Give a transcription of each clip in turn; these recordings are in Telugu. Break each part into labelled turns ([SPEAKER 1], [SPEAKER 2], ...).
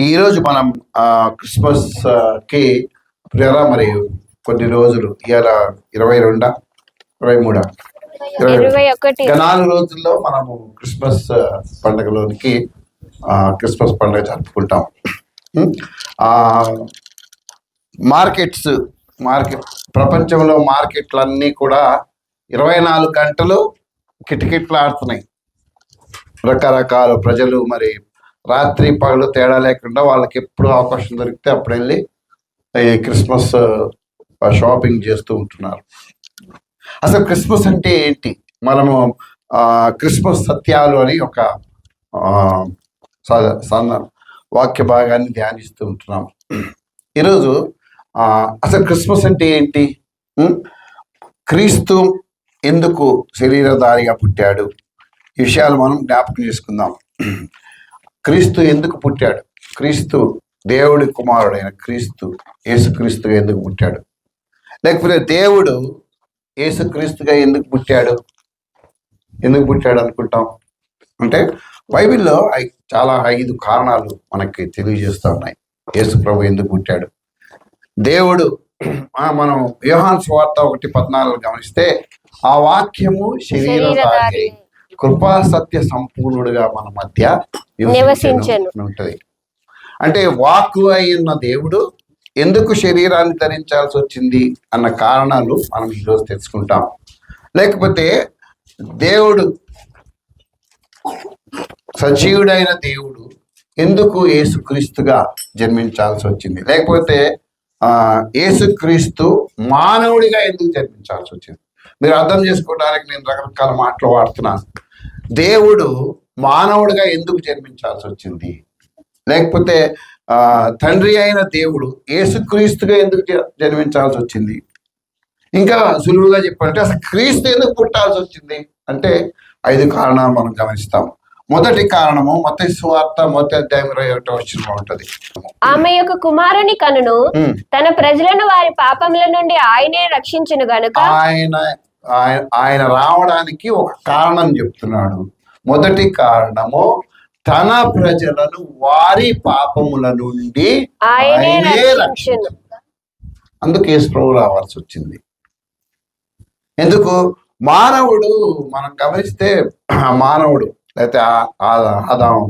[SPEAKER 1] ఈరోజు మనం క్రిస్మస్ కి ప్రియరా మరి కొన్ని రోజులు ఇవాళ 22 23 4 రోజుల్లో మనము క్రిస్మస్ పండుగలోనికి క్రిస్మస్ పండుగ జరుపుకుంటాం. మార్కెట్ ప్రపంచంలో మార్కెట్లన్నీ కూడా 24 గంటలు కిటకిటలాడుతున్నాయి. రకరకాల ప్రజలు మరి రాత్రి పగలు తేడా లేకుండా వాళ్ళకి ఎప్పుడు అవకాశం దొరికితే అప్పుడు వెళ్ళి ఈ క్రిస్మస్ షాపింగ్ చేస్తూ ఉంటున్నారు. అసలు క్రిస్మస్ అంటే ఏంటి? మనము క్రిస్మస్ సత్యాలు అని ఒక వాక్య భాగాన్ని ధ్యానిస్తూ ఉంటున్నాం ఈరోజు. అసలు క్రిస్మస్ అంటే ఏంటి? క్రీస్తు ఎందుకు శరీరధారిగా పుట్టాడు? ఈ విషయాలు మనం జ్ఞాపకం చేసుకుందాం. క్రీస్తు ఎందుకు పుట్టాడు? క్రీస్తు దేవుడి కుమారుడైన క్రీస్తు యేసుక్రీస్తుగా ఎందుకు పుట్టాడు? లేకపోతే దేవుడు యేసుక్రీస్తుగా ఎందుకు పుట్టాడు అనుకుంటాం అంటే బైబిల్లో చాలా 5 కారణాలు మనకి తెలియజేస్తూ ఉన్నాయి యేసు ప్రభు ఎందుకు పుట్టాడు. దేవుడు మనం యోహాను సువార్త 1:14 గమనిస్తే ఆ వాక్యము శరీరధారి కృపా సత్య సంపూర్ణుడుగా మన మధ్య ఉంటది. అంటే వాక్కు అయిన దేవుడు ఎందుకు శరీరాన్ని ధరించాల్సి వచ్చింది అన్న కారణాలు మనం ఈరోజు తెలుసుకుంటాం. లేకపోతే దేవుడు సజీవుడైన దేవుడు ఎందుకు యేసుక్రీస్తుగా జన్మించాల్సి వచ్చింది? లేకపోతే యేసుక్రీస్తు మానవుడిగా ఎందుకు జన్మించాల్సి వచ్చింది? మీరు అర్థం చేసుకోవడానికి నేను రకరకాల మాటలు వాడుతున్నాను. దేవుడు మానవుడిగా ఎందుకు జన్మించాల్సి వచ్చింది? లేకపోతే తండ్రి అయిన దేవుడు యేసుక్రీస్తుగా ఎందుకు జన్మించాల్సి వచ్చింది? ఇంకా సులువుగా చెప్పాలంటే అసలు క్రీస్తు ఎందుకు పుట్టాల్సి వచ్చింది అంటే 5 కారణాలు మనం గమనిస్తాం. మొదటి కారణము మత్తయి సువార్త 1:21 ఉంటది.
[SPEAKER 2] ఆమె యొక్క కుమారుని కనును తన ప్రజలను వారి పాపముల నుండి ఆయనే రక్షించును గనుక
[SPEAKER 1] ఆయన రావడానికి ఒక కారణం చెప్తున్నాడు. మొదటి కారణము తన ప్రజలను వారి పాపముల నుండి ఆయనే రక్షించు. అందుకు యేసు ప్రభు రావాల్సి వచ్చింది. ఎందుకు? మానవుడు మనం గమనిస్తే మానవుడు లేకపోతే ఆదాము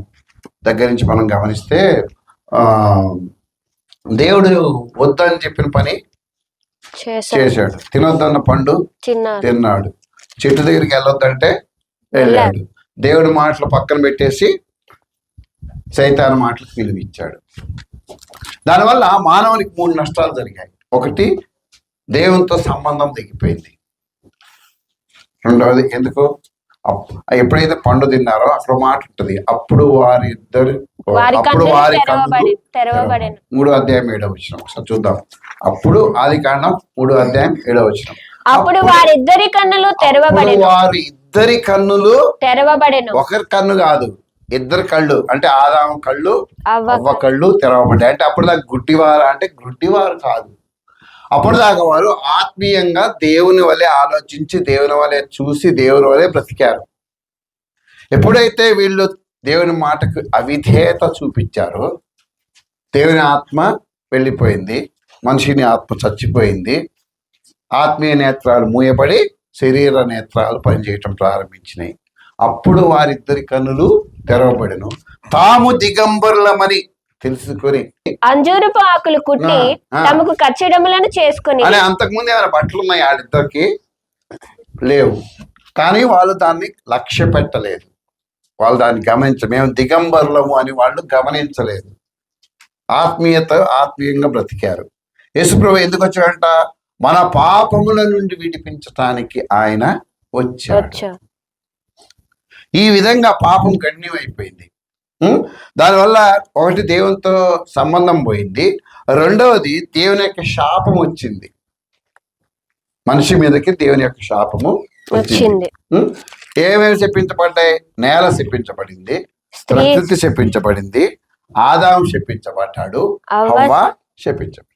[SPEAKER 1] దగ్గర నుంచి మనం గమనిస్తే దేవుడు వద్దని చెప్పిన పని చేశాడు. తినొద్దన్న పండు తిన్నాడు. చెట్టు దగ్గరికి వెళ్ళొద్దంటే వెళ్ళాడు. దేవుడి మాటలు పక్కన పెట్టేసి సైతాను మాటలకు విలువిచ్చాడు. దానివల్ల మానవునికి 3 నష్టాలు జరిగాయి. ఒకటి, దేవునితో సంబంధం తెగిపోయింది. రెండవది, ఎందుకు? ఎప్పుడైతే పండు తిన్నారో అక్కడ మాట ఉంటుంది, అప్పుడు వారి కన్నులు 3వ అధ్యాయం 7వ వచనం. ఒకసారి చూద్దాం. అప్పుడు ఆదికాండం 3వ అధ్యాయం 7వ వచనం.
[SPEAKER 2] అప్పుడు వారిద్దరి కన్నులు తెరవబడెను.
[SPEAKER 1] ఒకరి కన్ను కాదు, 2 కళ్ళు. అంటే ఆదాము కళ్ళు అవ్వ కళ్ళు తెరవబడ్డాయి. అంటే అప్పుడు దాకా గుడ్డివారు అంటే గుడ్డివారు కాదు. అప్పుడు దాకా వారు ఆత్మీయంగా దేవుని వలె ఆలోచించి, దేవుని వలె చూసి, దేవుని వలె బ్రతికారు. ఎప్పుడైతే వీళ్ళు దేవుని మాటకు అవిధేయత చూపించారో దేవుని ఆత్మ వెళ్ళిపోయింది, మనిషిని ఆత్మ చచ్చిపోయింది. ఆత్మీయ నేత్రాలు మూయబడి శరీర నేత్రాలు పనిచేయటం ప్రారంభించినాయి. అప్పుడు వారిద్దరి కన్నులు తెరవబడెను. తాము దిగంబరులమని తెలుసుకొని
[SPEAKER 2] అంజూరపు ఆకులు కుట్టి తమకు కచ్చడములను చేసుకుని.
[SPEAKER 1] అని అంతకుముందు ఏమైనా బట్టలు ఉన్నాయి వాళ్ళిద్దరికి? లేవు. కానీ వాళ్ళు దాన్ని లక్ష్య పెట్టలేదు. వాళ్ళు దాన్ని మేము దిగంబరులము అని వాళ్ళు గమనించలేదు. ఆత్మీయంగా బ్రతికారు. యేసుప్రభు ఎందుకు వచ్చాడంట? మన పాపముల నుండి విడిపించటానికి ఆయన వచ్చాడు. ఈ విధంగా పాపం గణ్యమైపోయింది. దానివల్ల ఒకటి, దేవునితో సంబంధం పోయింది. రెండవది, దేవుని యొక్క శాపం వచ్చింది. మనిషి మీదకి దేవుని యొక్క శాపము వచ్చింది. ఏమేమి శపించబడ్డాయి? నేల శపించబడింది, ప్రకృతి శపించబడింది, ఆదాము శపించబడ్డాడు, హవ్వ శపించబడింది.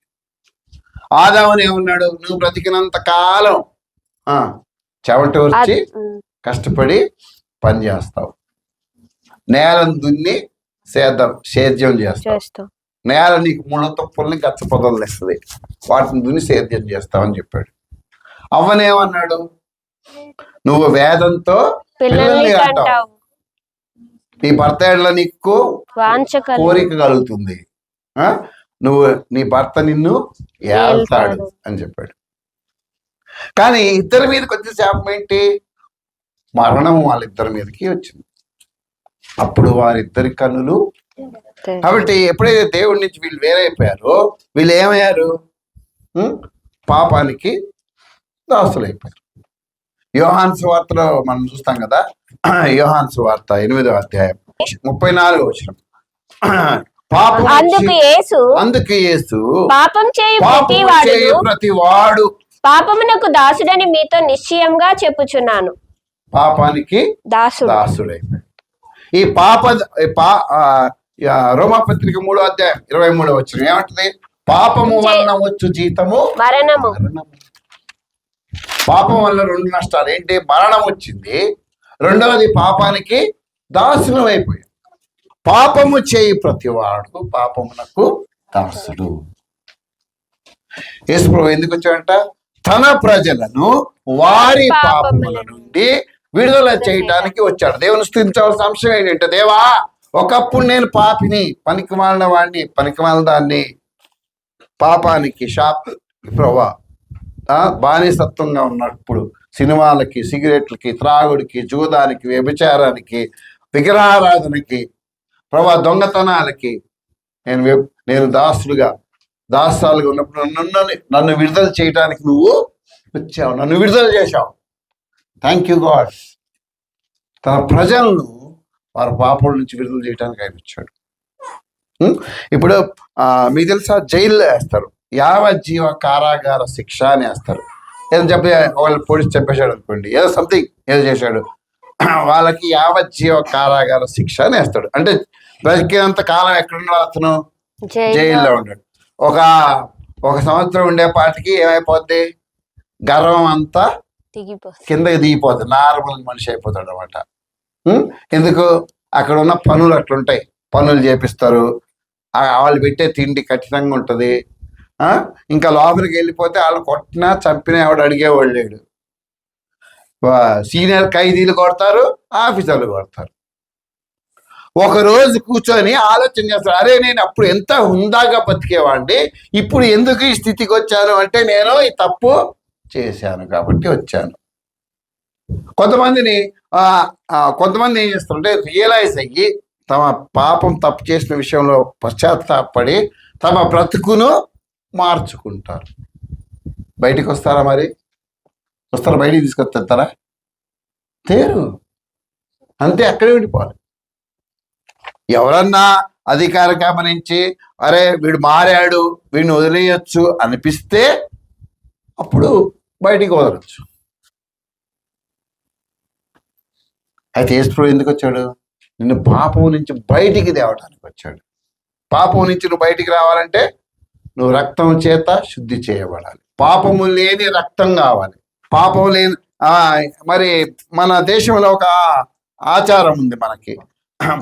[SPEAKER 1] ఆదాముని ఏమన్నాడు? నువ్వు బ్రతికినంత కాలం చెమట వచ్చి కష్టపడి పని చేస్తావు, నేలను దున్ని సేద్యం చేస్తావు.
[SPEAKER 2] చేస్తాం.
[SPEAKER 1] నేల నీకు ముళ్ళ తుప్పల్ని గచ్చ పొదలు ఇస్తుంది, వాటిని దున్ని సేద్యం చేస్తావని చెప్పాడు. అవ్వనేమన్నాడు, నువ్వు వేదంతో పిల్లల్ని అంటావు, నీ భర్త ఎడల నీకు కోరిక కలుగుతుంది, నువ్వు నీ భర్త నిన్ను ఏల్తాడు అని చెప్పాడు. కానీ ఇద్దరి మీదకి వచ్చే శాపం ఏంటి? మరణం వాళ్ళిద్దరి మీదకి వచ్చింది. అప్పుడు వారిద్దరి కన్నులు. కాబట్టి ఎప్పుడైతే దేవుడి నుంచి వీళ్ళు వేరైపోయారో వీళ్ళు ఏమయ్యారు? పాపానికి దాసులైపోయారు. యోహాను సువార్తలో మనం చూస్తాం కదా, యోహాను సువార్త 8వ అధ్యాయం 34వ వచనం. అందుకు యేసు
[SPEAKER 2] పాపం చేయు
[SPEAKER 1] ప్రతి వాడు
[SPEAKER 2] పాపమునకు దాసుడని మీతో నిశ్చయంగా చెప్పుచున్నాను.
[SPEAKER 1] పాపానికి దాసుడైపోయాడు. ఈ రోమాపత్రిక 3వ అధ్యాయం 23వ వచనం ఏమంటది? పాపము వలన వచ్చు జీతము
[SPEAKER 2] మరణము.
[SPEAKER 1] పాపం వల్ల 2 నష్టాలు ఏంటి? మరణం వచ్చింది, రెండవది పాపానికి దాసులం అయిపోయాడు. పాపము చేయి ప్రతివాడు పాపమునకు దాసుడు. యేసు ప్రభువు ఎందుకు వచ్చాడంట? తన ప్రజలను వారి పాపముల నుండి విడుదల చేయడానికి వచ్చాడు. దేవుని స్తుతించవలసిన అంశం ఏంటంటే, దేవా ఒకప్పుడు నేను పాపిని, పనికిమాలిన వాడిని, పనికిమాలిన దాన్ని, పాపానికి ప్రభా బానిసత్వంగా ఉన్నప్పుడు సినిమాలకి, సిగరెట్లకి, త్రాగుడికి, జూదానికి, వ్యభిచారానికి, విగ్రహారాధనకి, ప్రభా దొంగతనాలకి నేను దాసాలుగా ఉన్నప్పుడు నన్ను విడుదల చేయడానికి నువ్వు వచ్చావు, నన్ను విడుదల చేశావు. Thank you God. తన ప్రజలను వారి పాపల నుంచి విడుదల చేయడానికి ఆయన వచ్చాడు. ఇప్పుడు మీకు తెలుసా, జైల్లో వేస్తారు, యావజ్జీవ కారాగార శిక్ష అని వేస్తారు. ఏదో చెప్పి వాళ్ళు పోలీసు చెప్పేశాడు అనుకోండి, ఏదో సంథింగ్ ఏదో చేశాడు, వాళ్ళకి యావజ్జీవ కారాగార శిక్ష అని వేస్తాడు. అంటే బ్రతికినంత కాలం ఎక్కడున్నాడు అతను? జైల్లో ఉంటాడు. ఒక సంవత్సరం ఉండేపాటికి ఏమైపోద్ది? గర్వం అంతా కిందకి దిగిపోతుంది, నార్మల్ మనిషి అయిపోతాడు అనమాట. ఎందుకు? అక్కడ ఉన్న పనులు అట్లుంటాయి, పనులు చేపిస్తారు, వాళ్ళు పెట్టే తిండి కఠినంగా ఉంటుంది. ఇంకా లోపలికి వెళ్ళిపోతే వాళ్ళు కొట్టినా చంపినా ఎవడు అడిగేవాళ్ళు లేడు. సీనియర్ ఖైదీలు కొడతారు, ఆఫీసర్లు కొడతారు. ఒకరోజు కూర్చొని ఆలోచన చేస్తారు, అరే నేను అప్పుడు ఎంత హుందాగా బతికేవాడిని, ఇప్పుడు ఎందుకు ఈ స్థితికి వచ్చాను అంటే నేను ఈ తప్పు చేశాను కాబట్టి వచ్చాను. కొంతమంది ఏం చేస్తారంటే రియలైజ్ అయ్యి తమ పాపం తప్పు చేసిన విషయంలో పశ్చాత్తాపడి తమ బ్రతుకును మార్చుకుంటారు. బయటికి వస్తారా? మరి వస్తారా? బయటికి తీసుకొస్తారా? తేరు అంతే, అక్కడే ఉండిపోవాలి. ఎవరన్నా అధికారం గమనించి అరే వీడు మారాడు, వీడిని వదిలేయచ్చు అనిపిస్తే అప్పుడు బయటికి వదలచ్చు. అయితే యేసు ప్రభువు ఎందుకు వచ్చాడు? నిన్ను పాపం నుంచి బయటికి తేవడానికి వచ్చాడు. పాపం నుంచి నువ్వు బయటికి రావాలంటే నువ్వు రక్తం చేత శుద్ధి చేయబడాలి. పాపము లేని రక్తం కావాలి. పాపం లేని మరి మన దేశంలో ఒక ఆచారం ఉంది మనకి.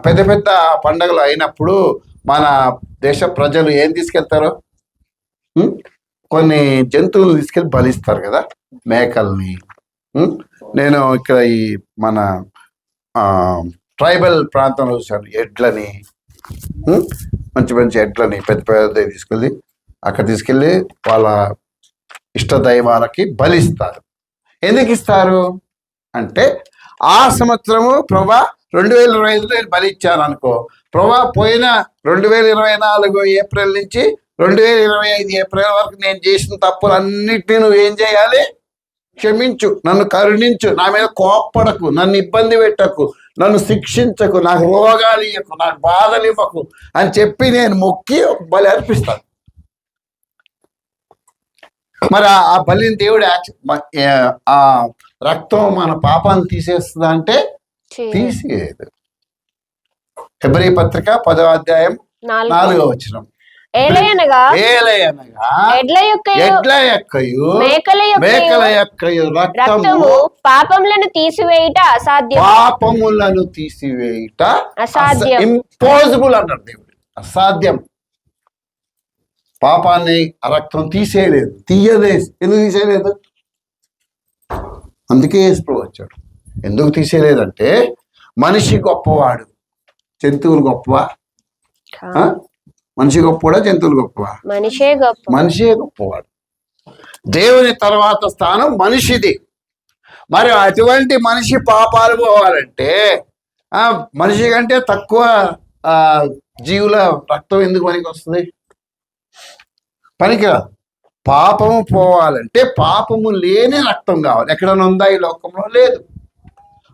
[SPEAKER 1] పెద్ద పెద్ద పండుగలు అయినప్పుడు మన దేశ ప్రజలు ఏం తీసుకెళ్తారు? కొన్ని జంతువులు తీసుకెళ్ళి బలిస్తారు కదా, మేకల్ని. నేను ఇక్కడ ఈ మన ట్రైబల్ ప్రాంతంలో చూశాను, ఎడ్లని, మంచి మంచి ఎడ్లని పెద్ద పెద్ద తీసుకెళ్ళి వాళ్ళ ఇష్ట దైవాలకి బలిస్తారు. ఎందుకు ఇస్తారు అంటే, ఆ సంవత్సరము ప్రభా 2025 నేను బలి ఇచ్చాను అనుకో, ప్రభా పోయిన 2024 ఏప్రిల్ నుంచి 2025 ఏప్రిల్ వరకు నేను చేసిన తప్పులన్నిటినీ నువ్వు ఏం చేయాలి? క్షమించు, నన్ను కరుణించు, నా మీద కోప్పడకు, నన్ను ఇబ్బంది పెట్టకు, నన్ను శిక్షించకు, నాకు రోగాలు ఇవ్వకు, నాకు బాధలు ఇవ్వకు అని చెప్పి నేను మొక్కి బలి అర్పిస్తాను. మరి ఆ బలిని దేవుడు ఆ రక్తం మన పాపాన్ని తీసేస్తుందా అంటే తీసేయదు. హెబ్రీ పత్రిక 10వ అధ్యాయం 4వ వచనం.
[SPEAKER 2] ఏలయనగా
[SPEAKER 1] ఏలయనగా
[SPEAKER 2] ఎడ్ల యొక్కయు
[SPEAKER 1] ఎడ్ల యొక్కయు
[SPEAKER 2] మేకల
[SPEAKER 1] మేకల
[SPEAKER 2] యొక్కయు
[SPEAKER 1] యొక్కయు రక్తము
[SPEAKER 2] రక్తము పాపములను తీసివేయుట అసాధ్యం.
[SPEAKER 1] పాపములను తీసివేయుట
[SPEAKER 2] అసాధ్యం.
[SPEAKER 1] ఇంపాసిబుల్ అన్నాడు దేవుడు. అసాధ్యం. పాపాన్ని ఆ రక్తం తీసేయలేదు, ఎందుకు తీసేయలేదు? అందుకే యేసు వచ్చాడు. ఎందుకు తీసేయలేదంటే మనిషి గొప్పవాడు, జంతువులు గొప్పవా? మనిషి గొప్పవాడా, జంతువులు గొప్పవా? మనిషే గొప్పవాడు. దేవుని తర్వాత స్థానం మనిషిది. మరి అటువంటి మనిషి పాపాలు పోవాలంటే మనిషి కంటే తక్కువ జీవుల రక్తం ఎందుకు పనికి వస్తుంది? పనికిరాదు. పాపము పోవాలంటే పాపము లేని రక్తం కావాలి. ఎక్కడైనా ఉందా ఈ లోకంలో? లేదు.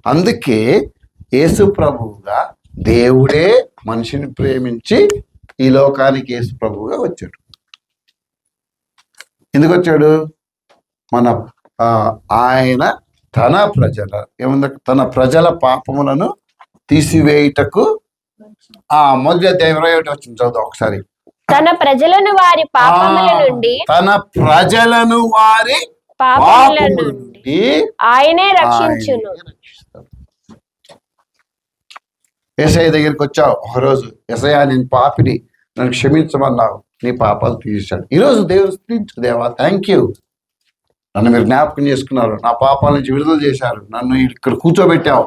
[SPEAKER 1] అందుకే యేసు ప్రభువుగా దేవుడే మనిషిని ప్రేమించి ఈ లోకానికి యేసు ప్రభువుగా వచ్చాడు. ఎందుకు వచ్చాడు? ఆయన తన ప్రజల పాపములను తీసివేయుటకు. మొదటి అధ్యాయం 21 వచనం చదువు ఒకసారి.
[SPEAKER 2] తన ప్రజలను వారి పాపముల నుండి ఆయనే రక్షించును.
[SPEAKER 1] యేసయ్య దగ్గరికి వచ్చావు ఒకరోజు, యేసయ్య నేను పాపిని, నన్ను క్షమించమన్నావు, నీ పాపాలు తీర్చాడు. ఈరోజు దేవుడు స్తుతించు, దేవా థ్యాంక్ యూ, నన్ను మీరు జ్ఞాపకం చేసుకున్నారు, నా పాపాల నుంచి విడుదల చేశారు, నన్ను ఇక్కడ కూర్చోబెట్టావు,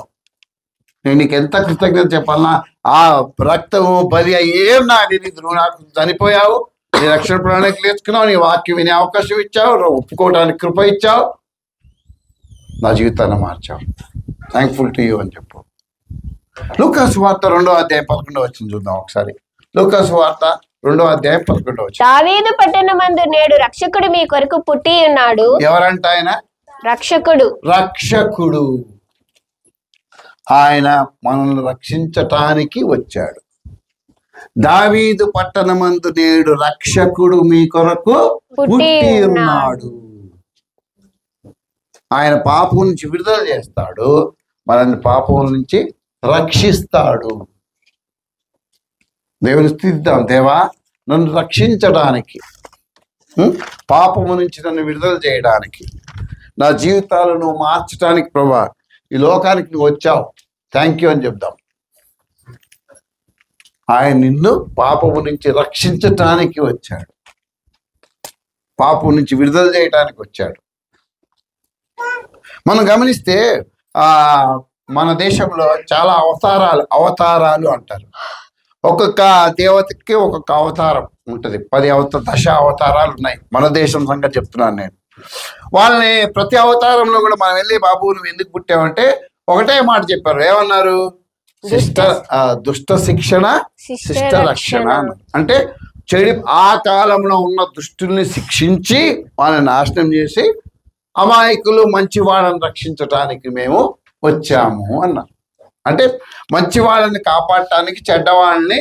[SPEAKER 1] నేను నీకు ఎంత కృతజ్ఞత చెప్పాలన్నా? ఆ రక్తము బలి ఏం నువ్వు నాకు చనిపోయావు, నీ రక్షణ ప్రణాళిక నేర్చుకున్నావు, నీ వాక్యం వినే అవకాశం ఇచ్చావు, ఒప్పుకోవడానికి కృప ఇచ్చావు, నా జీవితాన్ని మార్చావు, థ్యాంక్ఫుల్ టు యూ అని చెప్పు. లూకాసు వార్త 2వ అధ్యాయం 11వ వచనం చూద్దాం ఒకసారి. లూకాసు వార్త 2వ అధ్యాయం 11వ వచనం.
[SPEAKER 2] దావీదు పట్టణమందు నేడు రక్షకుడు మీ కొరకు పుట్టి ఉన్నాడు.
[SPEAKER 1] ఎవరంట ఆయన? రక్షకుడు. ఆయన మనల్ని రక్షించటానికి వచ్చాడు. దావీదు పట్టణమందు నేడు రక్షకుడు మీ కొరకు పుట్టి ఉన్నాడు. ఆయన పాపం నుంచి విడుదల చేస్తాడు, మనల్ని పాపం నుంచి రక్షిస్తాడు. దేవుని స్తుతిద్దాం, దేవా నన్ను రక్షించడానికి, పాపము నుంచి నన్ను విడుదల చేయడానికి, నా జీవితాలను మార్చడానికి ప్రభా ఈ లోకానికి నువ్వు వచ్చావు, థ్యాంక్ యూ అని చెప్దాం. ఆయన నిన్ను పాపము నుంచి రక్షించటానికి వచ్చాడు, పాపం నుంచి విడుదల చేయడానికి వచ్చాడు. మనం గమనిస్తే మన దేశంలో చాలా అవతారాలు అంటారు. ఒక్కొక్క దేవతకి ఒక్కొక్క అవతారం ఉంటుంది. 10 దశ అవతారాలు ఉన్నాయి. మన దేశం సంగతి చెప్తున్నాను నేను. వాళ్ళని ప్రతి అవతారంలో కూడా మనం వెళ్ళి, బాబు నువ్వు ఎందుకు పుట్టావంటే ఒకటే మాట చెప్పారు. ఏమన్నారు? దుష్ట శిక్షణ శిష్ట రక్షణ. అంటే ఆ కాలంలో ఉన్న దుష్టుల్ని శిక్షించి వాళ్ళని నాశనం చేసి అమాయకులు మంచి వాళ్ళని రక్షించటానికి మేము వచ్చాము అన్నారు. అంటే మంచి వాళ్ళని కాపాడటానికి, చెడ్డవాళ్ళని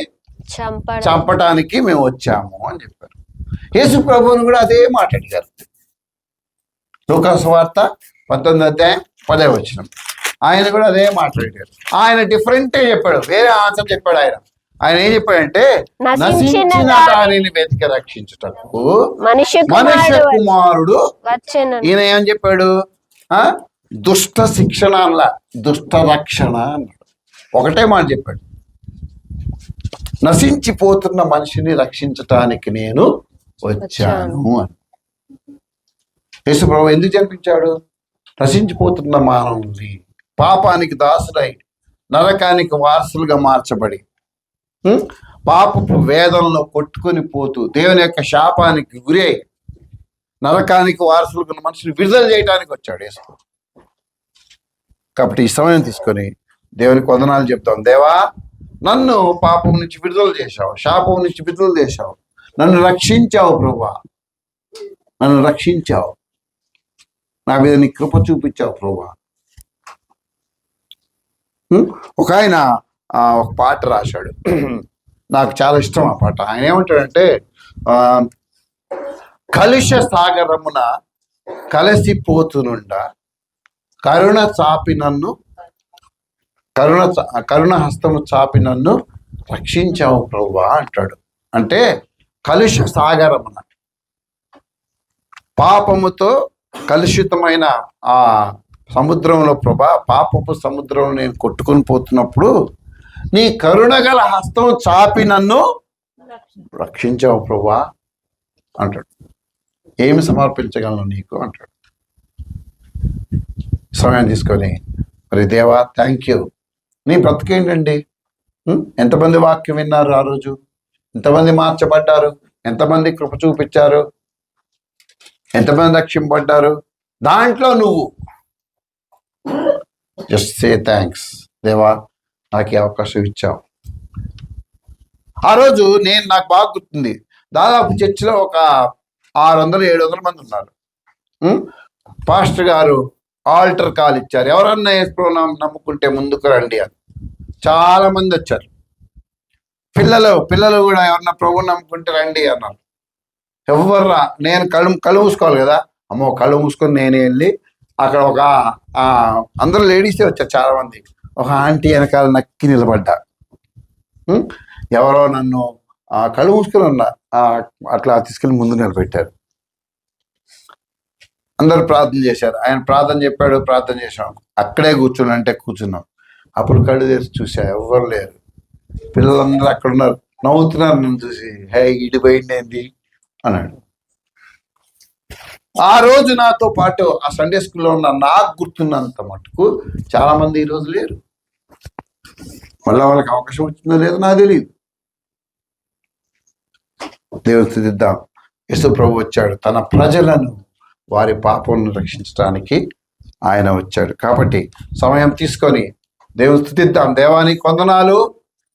[SPEAKER 1] చంపటానికి మేము వచ్చాము అని చెప్పారు. యేసు ప్రభువుని కూడా అదే మాట అడిగారు. లూకాసు వార్త 19వ అధ్యాయం 10వ వచనం. ఆయన కూడా అదే మాట్లాడారు. ఆయన డిఫరెంటే చెప్పాడు, వేరే ఆన్సర్ చెప్పాడు. ఆయన ఏం చెప్పాడంటే, నశించిన దానిని వెతికి రక్షించుటకు మనుష్య కుమారుడు. ఈయన ఏం చెప్పాడు? దుష్ట శిక్షణ అలా, దుష్ట రక్షణ అన్నాడు. ఒకటే మాట చెప్పాడు, నశించిపోతున్న మనిషిని రక్షించటానికి నేను వచ్చాను అని. యేసు ప్రభువు ఎందుకు జన్మించాడు? నశించిపోతున్న మానవుని, పాపానికి దాసులై నరకానికి వారసులుగా మార్చబడి పాపపు వేదనలో కొట్టుకొని పోతూ దేవుని యొక్క శాపానికి గురి అయి నరకానికి వారసులుగా మనిషిని విడుదల చేయడానికి వచ్చాడు యేసు. కాబట్టి ఈ సమయం తీసుకొని దేవునికి వందనాలు చెప్తాం. దేవా నన్ను పాపం నుంచి విడుదల చేశావు, శాపం నుంచి విడుదల చేశావు, నన్ను రక్షించావు ప్రభువా, నన్ను రక్షించావు, నా మీద నీ కృప చూపించావు ప్రభువా. ఒక ఆయన ఒక పాట రాశాడు, నాకు చాలా ఇష్టం ఆ పాట. ఆయన ఏమంటాడంటే, కలుష సాగరమున కలసిపోతునుండా కరుణ చాపి నన్ను, కరుణ హస్తము చాపి నన్ను రక్షించావు ప్రభువా అంటాడు. అంటే కలుష సాగరమున పాపముతో కలుషితమైన ఆ సముద్రంలో ప్రభా, పాపపు సముద్రంలో నేను కొట్టుకొని పోతున్నప్పుడు నీ కరుణగల హస్తం చాపి నన్ను రక్షించావు ప్రభా అంటాడు. ఏమి సమర్పించగలను నీకు అంటాడు. సమయం తీసుకొని, మరి దేవా థ్యాంక్ యూ. నీ బ్రతికేంటండి? ఎంతమంది వాక్యం విన్నారు ఆ రోజు? ఎంతమంది మార్చబడ్డారు? ఎంతమంది కృప చూపించారు? ఎంతమంది రక్షింపబడ్డారు? దాంట్లో నువ్వు జస్ట్ సే థ్యాంక్స్ దేవా, నాకు ఈ అవకాశం ఇచ్చావు. ఆ రోజు నాకు బాగా గుర్తుంది, దాదాపు చర్చిలో ఒక 600-700 మంది ఉన్నారు. పాస్టర్ గారు ఆల్టర్ కాల్ ఇచ్చారు, ఎవరన్నా యేసు నమ్ముకుంటే ముందుకు రండి అని. చాలా మంది వచ్చారు. పిల్లలు కూడా ఎవరన్నా ప్రభు నమ్ముకుంటే రండి అన్నారు. ఎవర్రా, నేను కళ్ళు మూసుకోవాలి కదా, అమ్మో కళ్ళు మూసుకొని నేనే వెళ్ళి అక్కడ ఒక అందరూ లేడీసే వచ్చారు చాలా మంది. ఒక ఆంటీ వెనకాల నక్కి నిలబడ్డా. ఎవరో నన్ను కళ్ళు మూసుకొని ఉన్నా అట్లా తీసుకెళ్ళి ముందు నిలబెట్టారు. అందరు ప్రార్థన చేశారు. ఆయన ప్రార్థన చెప్పాడు, ప్రార్థన చేసాం. అక్కడే కూర్చున్నాం. అప్పుడు కళ్ళు తెరిచి చూసా, ఎవ్వరు లేరు. పిల్లలందరూ అక్కడ ఉన్నారు, నవ్వుతున్నారు నన్ను చూసి. హే ఇడిపోయింది ఏంటి అన్నాడు. ఆ రోజు నాతో పాటు ఆ సండే స్కూల్లో ఉన్న నాకు గుర్తున్నంత మటుకు చాలా మంది ఈరోజు లేరు. మళ్ళీ వాళ్ళకి అవకాశం వచ్చిందో లేదో నాకు తెలియదు. దేవుని స్తుతిద్దాం. యేసు ప్రభు వచ్చాడు, తన ప్రజలను వారి పాపలను రక్షించడానికి ఆయన వచ్చాడు. కాబట్టి సమయం తీసుకొని దేవుని స్తుతిద్దాం. దేవానికి వందనాలు.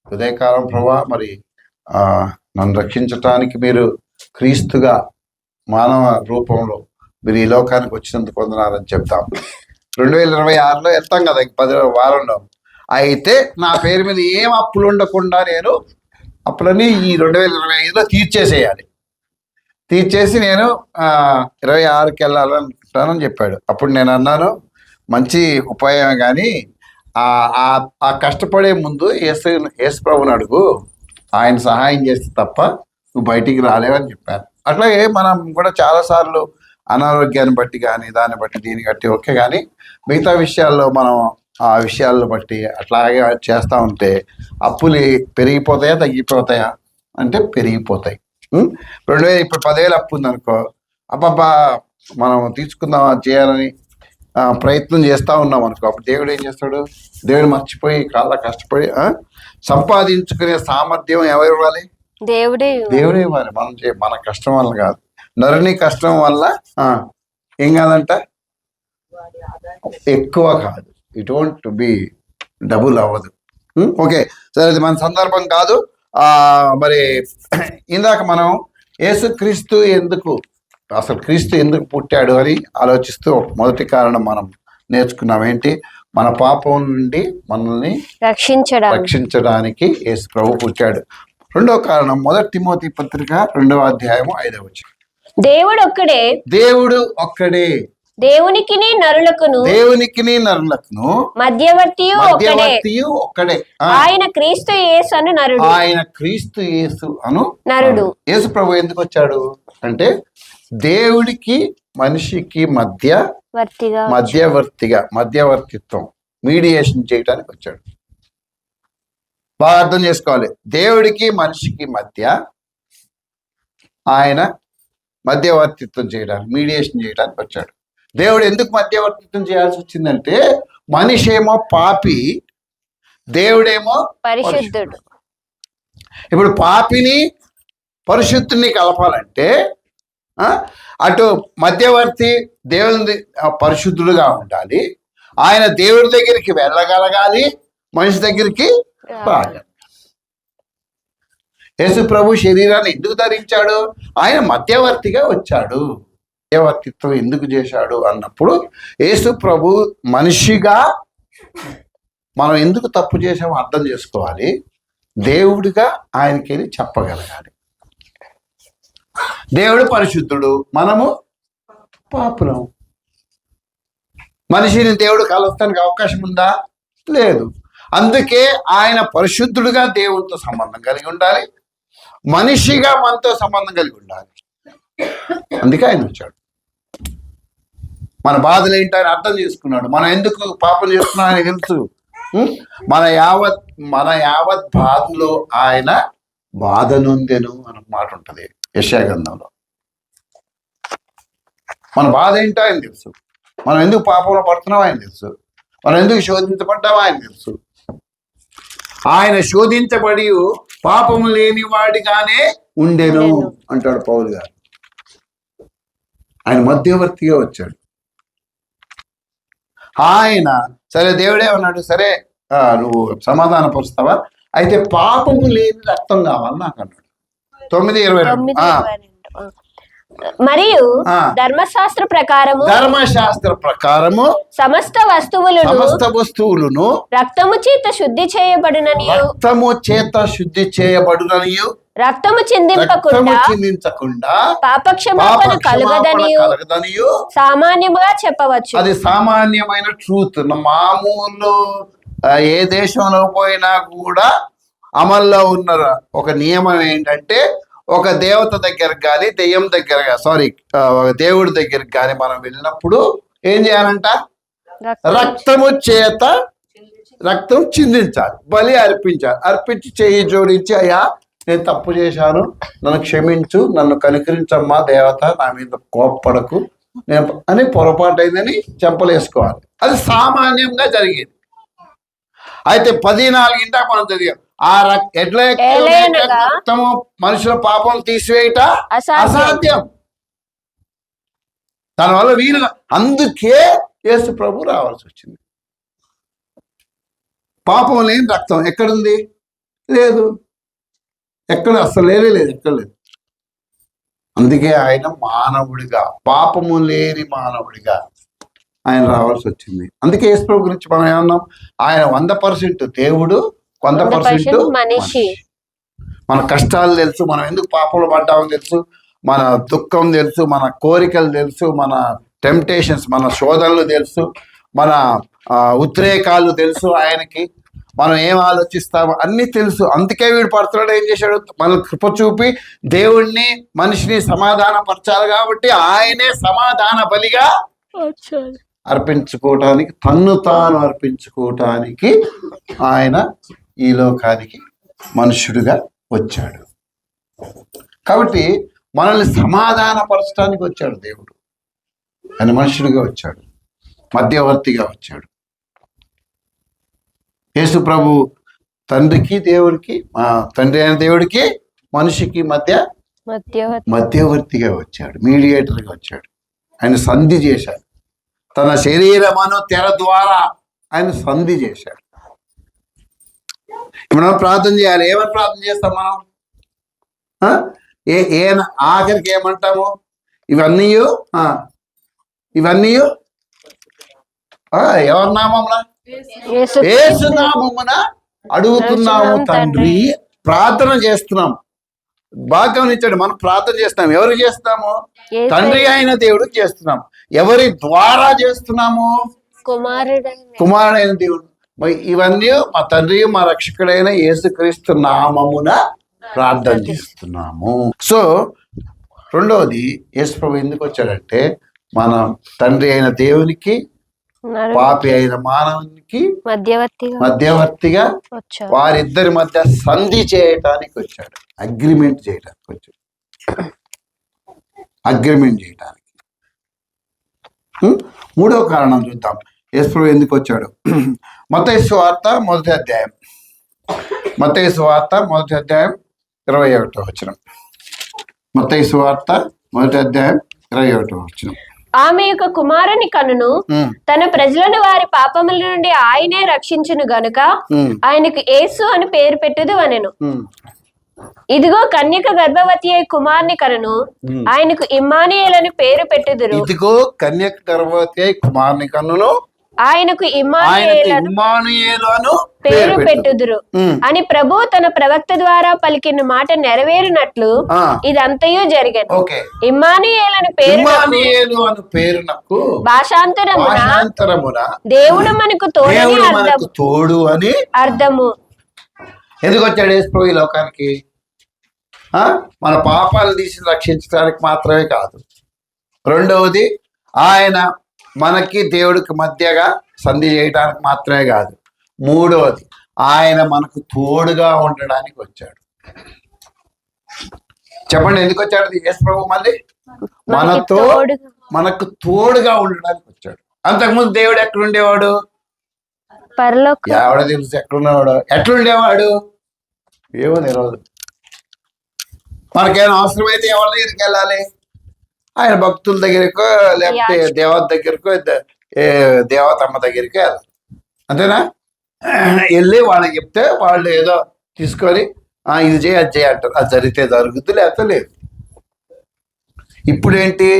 [SPEAKER 1] ఉదయకాలం ప్రభా, మరి నన్ను రక్షించటానికి మీరు క్రీస్తుగా మానవ రూపంలో మీరు ఈ లోకానికి వచ్చినందుకు వందనాలని చెప్తాం. 2026లో వెళ్తాం కదా, 10 వారంలో. అయితే నా పేరు మీద ఏం అప్పులు ఉండకుండా నేను అప్పులని ఈ 2025లో తీర్చేసి నేను 26కి వెళ్ళాలనుకుంటానని చెప్పాడు. అప్పుడు నేను అన్నాను, మంచి ఉపాయమే, కానీ ఆ కష్టపడే ముందు యేసు ప్రభుని అడుగు, ఆయన సహాయం చేస్తే తప్ప నువ్వు బయటికి రాలేవని చెప్పాను. అట్లాగే మనం కూడా చాలాసార్లు అనారోగ్యాన్ని బట్టి కానీ దాన్ని బట్టి దీన్ని బట్టి ఓకే, కానీ మిగతా విషయాల్లో మనం ఆ విషయాలను బట్టి అట్లాగే చేస్తూ ఉంటే అప్పులు పెరిగిపోతాయా తగ్గిపోతాయా అంటే పెరిగిపోతాయి. ఇప్పుడు 10,000 అప్పు ఉందనుకో, అబ్బాబ్బా మనం తీసుకుందాం చేయాలని ప్రయత్నం చేస్తూ ఉన్నాం అనుకో, అప్పుడు దేవుడు ఏం చేస్తాడు? దేవుడు మర్చిపోయి చాలా కష్టపడి సంపాదించుకునే సామర్థ్యం ఎవరు ఇవ్వాలి? దేవుడే ఇవ్వాలి. మన కష్టం వల్ల కాదు, నరుని కష్టం వల్ల ఏం కాదంట, ఎక్కువ కాదు. ఇట్ వోంట్ బి డబుల్ అవ్వదు. ఓకే, సరే, అది మన సందర్భం కాదు. మరి ఇందాక మనం యేసుక్రీస్తు క్రీస్తు ఎందుకు పుట్టాడు అని ఆలోచిస్తూ మొదటి కారణం మనం నేర్చుకున్నాం. ఏంటి? మన పాపం నుండి మనల్ని రక్షించడానికి యేసు ప్రభు పుట్టాడు. రెండో కారణం 1 తిమోతి పత్రిక 2వ అధ్యాయము 5వ వచనం.
[SPEAKER 2] దేవుడు ఒక్కడే, దేవునికిని నరులకును మధ్యవర్తియు ఒక్కడే, ఆయన క్రీస్తు యేసు అను నరుడు.
[SPEAKER 1] యేసు ప్రభు ఎందుకు వచ్చాడు అంటే దేవుడికి మనిషికి మధ్యవర్తిత్వం, మీడియేషన్ చేయడానికి వచ్చాడు. బాగా అర్థం చేసుకోవాలి. దేవుడికి మనిషికి మధ్య ఆయన మధ్యవర్తిత్వం చేయడానికి, మీడియేషన్ చేయడానికి వచ్చాడు. దేవుడు ఎందుకు మధ్యవర్తిత్వం చేయాల్సి వచ్చిందంటే మనిషి ఏమో పాపి, దేవుడేమో
[SPEAKER 2] పరిశుద్ధుడు.
[SPEAKER 1] ఇప్పుడు పాపిని పరిశుద్ధుని కలపాలంటే అటు మధ్యవర్తి దేవుని పరిశుద్ధుడుగా ఉండాలి, ఆయన దేవుడి దగ్గరికి వెళ్ళగలగాలి, మనిషి దగ్గరికి రాగాలి. యేసు ప్రభు శరీరాన్ని ఎందుకు ధరించాడు? ఆయన మధ్యవర్తిగా వచ్చాడు. మధ్యవర్తిత్వం ఎందుకు చేశాడు అన్నప్పుడు యేసు ప్రభు మనిషిగా మనం ఎందుకు తప్పు చేసామో అర్థం చేసుకోవాలి, దేవుడిగా ఆయనకెళ్ళి చెప్పగలగాలి. దేవుడు పరిశుద్ధుడు, మనము పాపులం. మనిషిని దేవుడు కలుస్తానికి అవకాశం ఉందా? లేదు. అందుకే ఆయన పరిశుద్ధుడుగా దేవుడితో సంబంధం కలిగి ఉండాలి, మనిషిగా మనతో సంబంధం కలిగి ఉండాలి. అందుకే ఆయన వచ్చాడు. మన బాధలు ఏంటో ఆయన అర్థం చేసుకున్నాడు. మనం ఎందుకు పాపం చేస్తున్నాం ఆయన తెలుసు. మన యావత్ బాధలో ఆయన బాధ నొందెను అన్న మాట ఉంటుంది యెషయా గ్రంథంలో. మన బాధ ఏంటో ఆయన తెలుసు. మనం ఎందుకు పాపంలో పడుతున్నాం ఆయన తెలుసు. మనం ఎందుకు శోధించబడ్డామో ఆయన తెలుసు. ఆయన శోధించబడి పాపము లేని వాడిగానే ఉండెను అంటాడు పౌలు గారు. ఆయన మధ్యవర్తిగా వచ్చాడు. ఆయన సరే దేవుడే ఉన్నాడు, సరే నువ్వు సమాధాన పరుస్తావా, అయితే పాపము లేని రక్తం కావాలి నాకు అన్నాడు. 9:22.
[SPEAKER 2] మరియు ధర్మశాస్త్ర ప్రకారము సమస్త వస్తువులను రక్తము చేత శుద్ధి చేయబడుననియు రక్తము చిందించకుండా పాపక్షమాపణ కలుగదనియు సామాన్యముగా చెప్పవచ్చు.
[SPEAKER 1] అది సామాన్యమైన ట్రూత్. మామూలు ఏ దేశంలో పోయినా కూడా అమల్లో ఉన్న ఒక నియమం ఏంటంటే, ఒక దేవత దగ్గరకు కానీ దెయ్యం దగ్గర దేవుడి దగ్గరికి కానీ మనం వెళ్ళినప్పుడు ఏం చేయాలంట? రక్తం చిందించాలి, బలి అర్పించాలి. అర్పించి చెయ్యి జోడించి, అయ్యా నేను తప్పు చేశాను, నన్ను క్షమించు, నన్ను కనికరించమ్మా దేవత, నా మీద కోప్పడకు అని పొరపాటు అయిందని చెంపలేసుకోవాలి. అది సామాన్యంగా జరిగేది. అయితే 14 మనం చదివాం. ఎట్లా రక్తము మనుషుల పాపం తీసివేయట అసాధ్యం. దానివల్ల వీలుగా, అందుకే యేసు ప్రభు రావాల్సి వచ్చింది. పాపం లేని రక్తం ఎక్కడుంది? లేదు, ఎక్కడ అసలు లేదు, ఎక్కడ లేదు. అందుకే ఆయన మానవుడిగా, పాపము లేని మానవుడిగా ఆయన రావాల్సి వచ్చింది. అందుకే యేసు ప్రభు గురించి మనం ఏమన్నాం? ఆయన 100% దేవుడు, 100% మనిషి. మన కష్టాలు తెలుసు, మనం ఎందుకు పాపంలో పడ్డామో తెలుసు, మన దుఃఖం తెలుసు, మన కోరికలు తెలుసు, మన టెంప్టేషన్స్, మన శోధనలు తెలుసు, మన ఉద్రేకాలు తెలుసు ఆయనకి. మనం ఏం ఆలోచిస్తామో అన్నీ తెలుసు. అందుకే వీడు పడుతున్నాడు. ఏం చేశాడు? మన కృప చూపి దేవుణ్ణి మనిషిని సమాధాన పరచాలి కాబట్టి ఆయనే సమాధాన బలిగా అర్పించుకోవటానికి, తన్ను తాను అర్పించుకోవటానికి ఆయన ఈ లోకానికి మనుష్యుడిగా వచ్చాడు. కాబట్టి మనల్ని సమాధాన పరచడానికి వచ్చాడు దేవుడు. ఆయన మనుష్యుడిగా వచ్చాడు, మధ్యవర్తిగా వచ్చాడు. యేసు ప్రభు తండ్రికి దేవుడికి, తండ్రి అయిన దేవుడికి మనిషికి మధ్యవర్తిగా వచ్చాడు, మీడియేటర్గా వచ్చాడు. ఆయన సంధి చేశాడు. తన శరీరమను తెర ద్వారా ఆయన సంధి చేశాడు. ఇప్పుడు మనం ప్రార్థన చేయాలి. ఏమని ప్రార్థన చేస్తాం మనం? ఆఖరికి ఏమంటాము? ఇవన్నీ ఎవరి నామమున? యేసు నామమున అడుగుతున్నాము తండ్రి. ప్రార్థన చేస్తున్నాం. బాగా గమనించండి, మనం ప్రార్థన చేస్తున్నాం. ఎవరు చేస్తాము? తండ్రి అయిన దేవుడికి చేస్తున్నాం. ఎవరి ద్వారా చేస్తున్నాము? కుమారుడైన దేవుడు. ఇవన్నీ మా తండ్రి, మా రక్షకుడైన యేసుక్రీస్తు నామమున ప్రార్థన చేస్తున్నాము. సో రెండవది, యేసు ప్రభు ఎందుకు వచ్చాడంటే, మన తండ్రి అయిన దేవునికి, పాపి అయిన మానవునికి మధ్యవర్తిగా వారిద్దరి మధ్య సంధి చేయటానికి వచ్చాడు. అగ్రిమెంట్ చేయడానికి వచ్చాడు. మూడవ కారణం చూద్దాం, యేసు ప్రభు ఎందుకు వచ్చాడు. మత్తయి సువార్త 1వ అధ్యాయం 21వ వచనం. మత్తయి సువార్త 1వ అధ్యాయం 21వ వచనం.
[SPEAKER 2] ఆమె యొక్క కుమారుని కనును తన ప్రజలను వారి పాపముల నుండి ఆయనే రక్షించును గనుక ఆయనకు యేసు అని పేరు పెట్టుదు అనెను. ఇదిగో కన్యక గర్భవతి అయి కుమారుని కనును ఆయనకు ఇమ్మానుయేలు అని పేరు పెట్టుదురు.
[SPEAKER 1] ఇదిగో కన్యక గర్భవతి అయి కుమారుని కనును
[SPEAKER 2] ఆయనకు ఇమ్మానుయేలు అను పేరు పెట్టుదురు అని ప్రభు తన ప్రవక్త ద్వారా పలికిన మాట నెరవేరినట్లు ఇదంతయు జరిగను. ఇమ్మానుయేలు అను పేరునకు భాషాంతరమున దేవుడు మనకు తోడు అని అర్థము.
[SPEAKER 1] ఎందుకు వచ్చాడు యేసు ప్రభు ఈ లోకానికి? మన పాపాలు తీసి రక్షించడానికి మాత్రమే కాదు, రెండవది ఆయన మనకి దేవుడికి మధ్యగా సంధి చేయడానికి మాత్రమే కాదు, మూడవది ఆయన మనకు తోడుగా ఉండడానికి వచ్చాడు. చెప్పండి ఎందుకు వచ్చాడు యేసు ప్రభు? మళ్ళీ మనకు తోడుగా ఉండడానికి వచ్చాడు. అంతకుముందు దేవుడు ఎక్కడుండేవాడు? ఎవడ తెలుసు ఎక్కడున్నవాడు, ఎట్లుండేవాడు ఏమో తెలియదు. మనకేమైనా అవసరమైతే ఎవరి దగ్గరికి వెళ్ళాలి? ఆయన భక్తుల దగ్గరకో లేకపోతే దేవత దగ్గరకో దేవతమ్మ దగ్గరికి వెళ్ళాలి, అంతేనా? వెళ్ళి వాళ్ళకి చెప్తే వాళ్ళు ఏదో తీసుకొని ఇది చేయి అది చేయి అంటారు, అది జరిగితే జరుగుద్ది లేకపోతే లేదు. ఇప్పుడేంటి?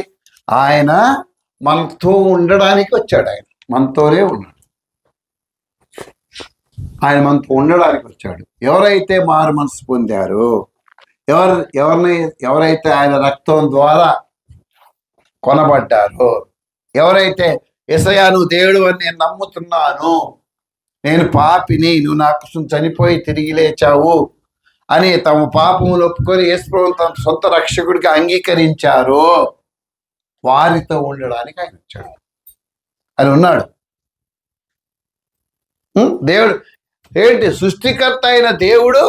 [SPEAKER 1] ఆయన మనతో ఉండడానికి వచ్చాడు, ఆయన మనతోనే ఉన్నాడు, ఆయన మనతో ఉండడానికి వచ్చాడు. ఎవరైతే మారు మనసు పొందారో, ఎవరైతే ఆయన రక్తం ద్వారా కొనబడ్డారో, ఎవరైతే యేసయ్యా నువ్వు దేవుడు అని నేను నమ్ముతున్నాను, నేను పాపిని, నువ్వు నా కోసం చనిపోయి తిరిగి లేచావు అని తమ పాపములు ఒప్పుకొని యేసు ప్రభువును తమ సొంత రక్షకుడిగా అంగీకరించారో వారితో ఉండడానికి ఆయన వచ్చాడు. ఆయన ఉన్నాడు. దేవుడు ఏంటి? సృష్టికర్త అయిన దేవుడు,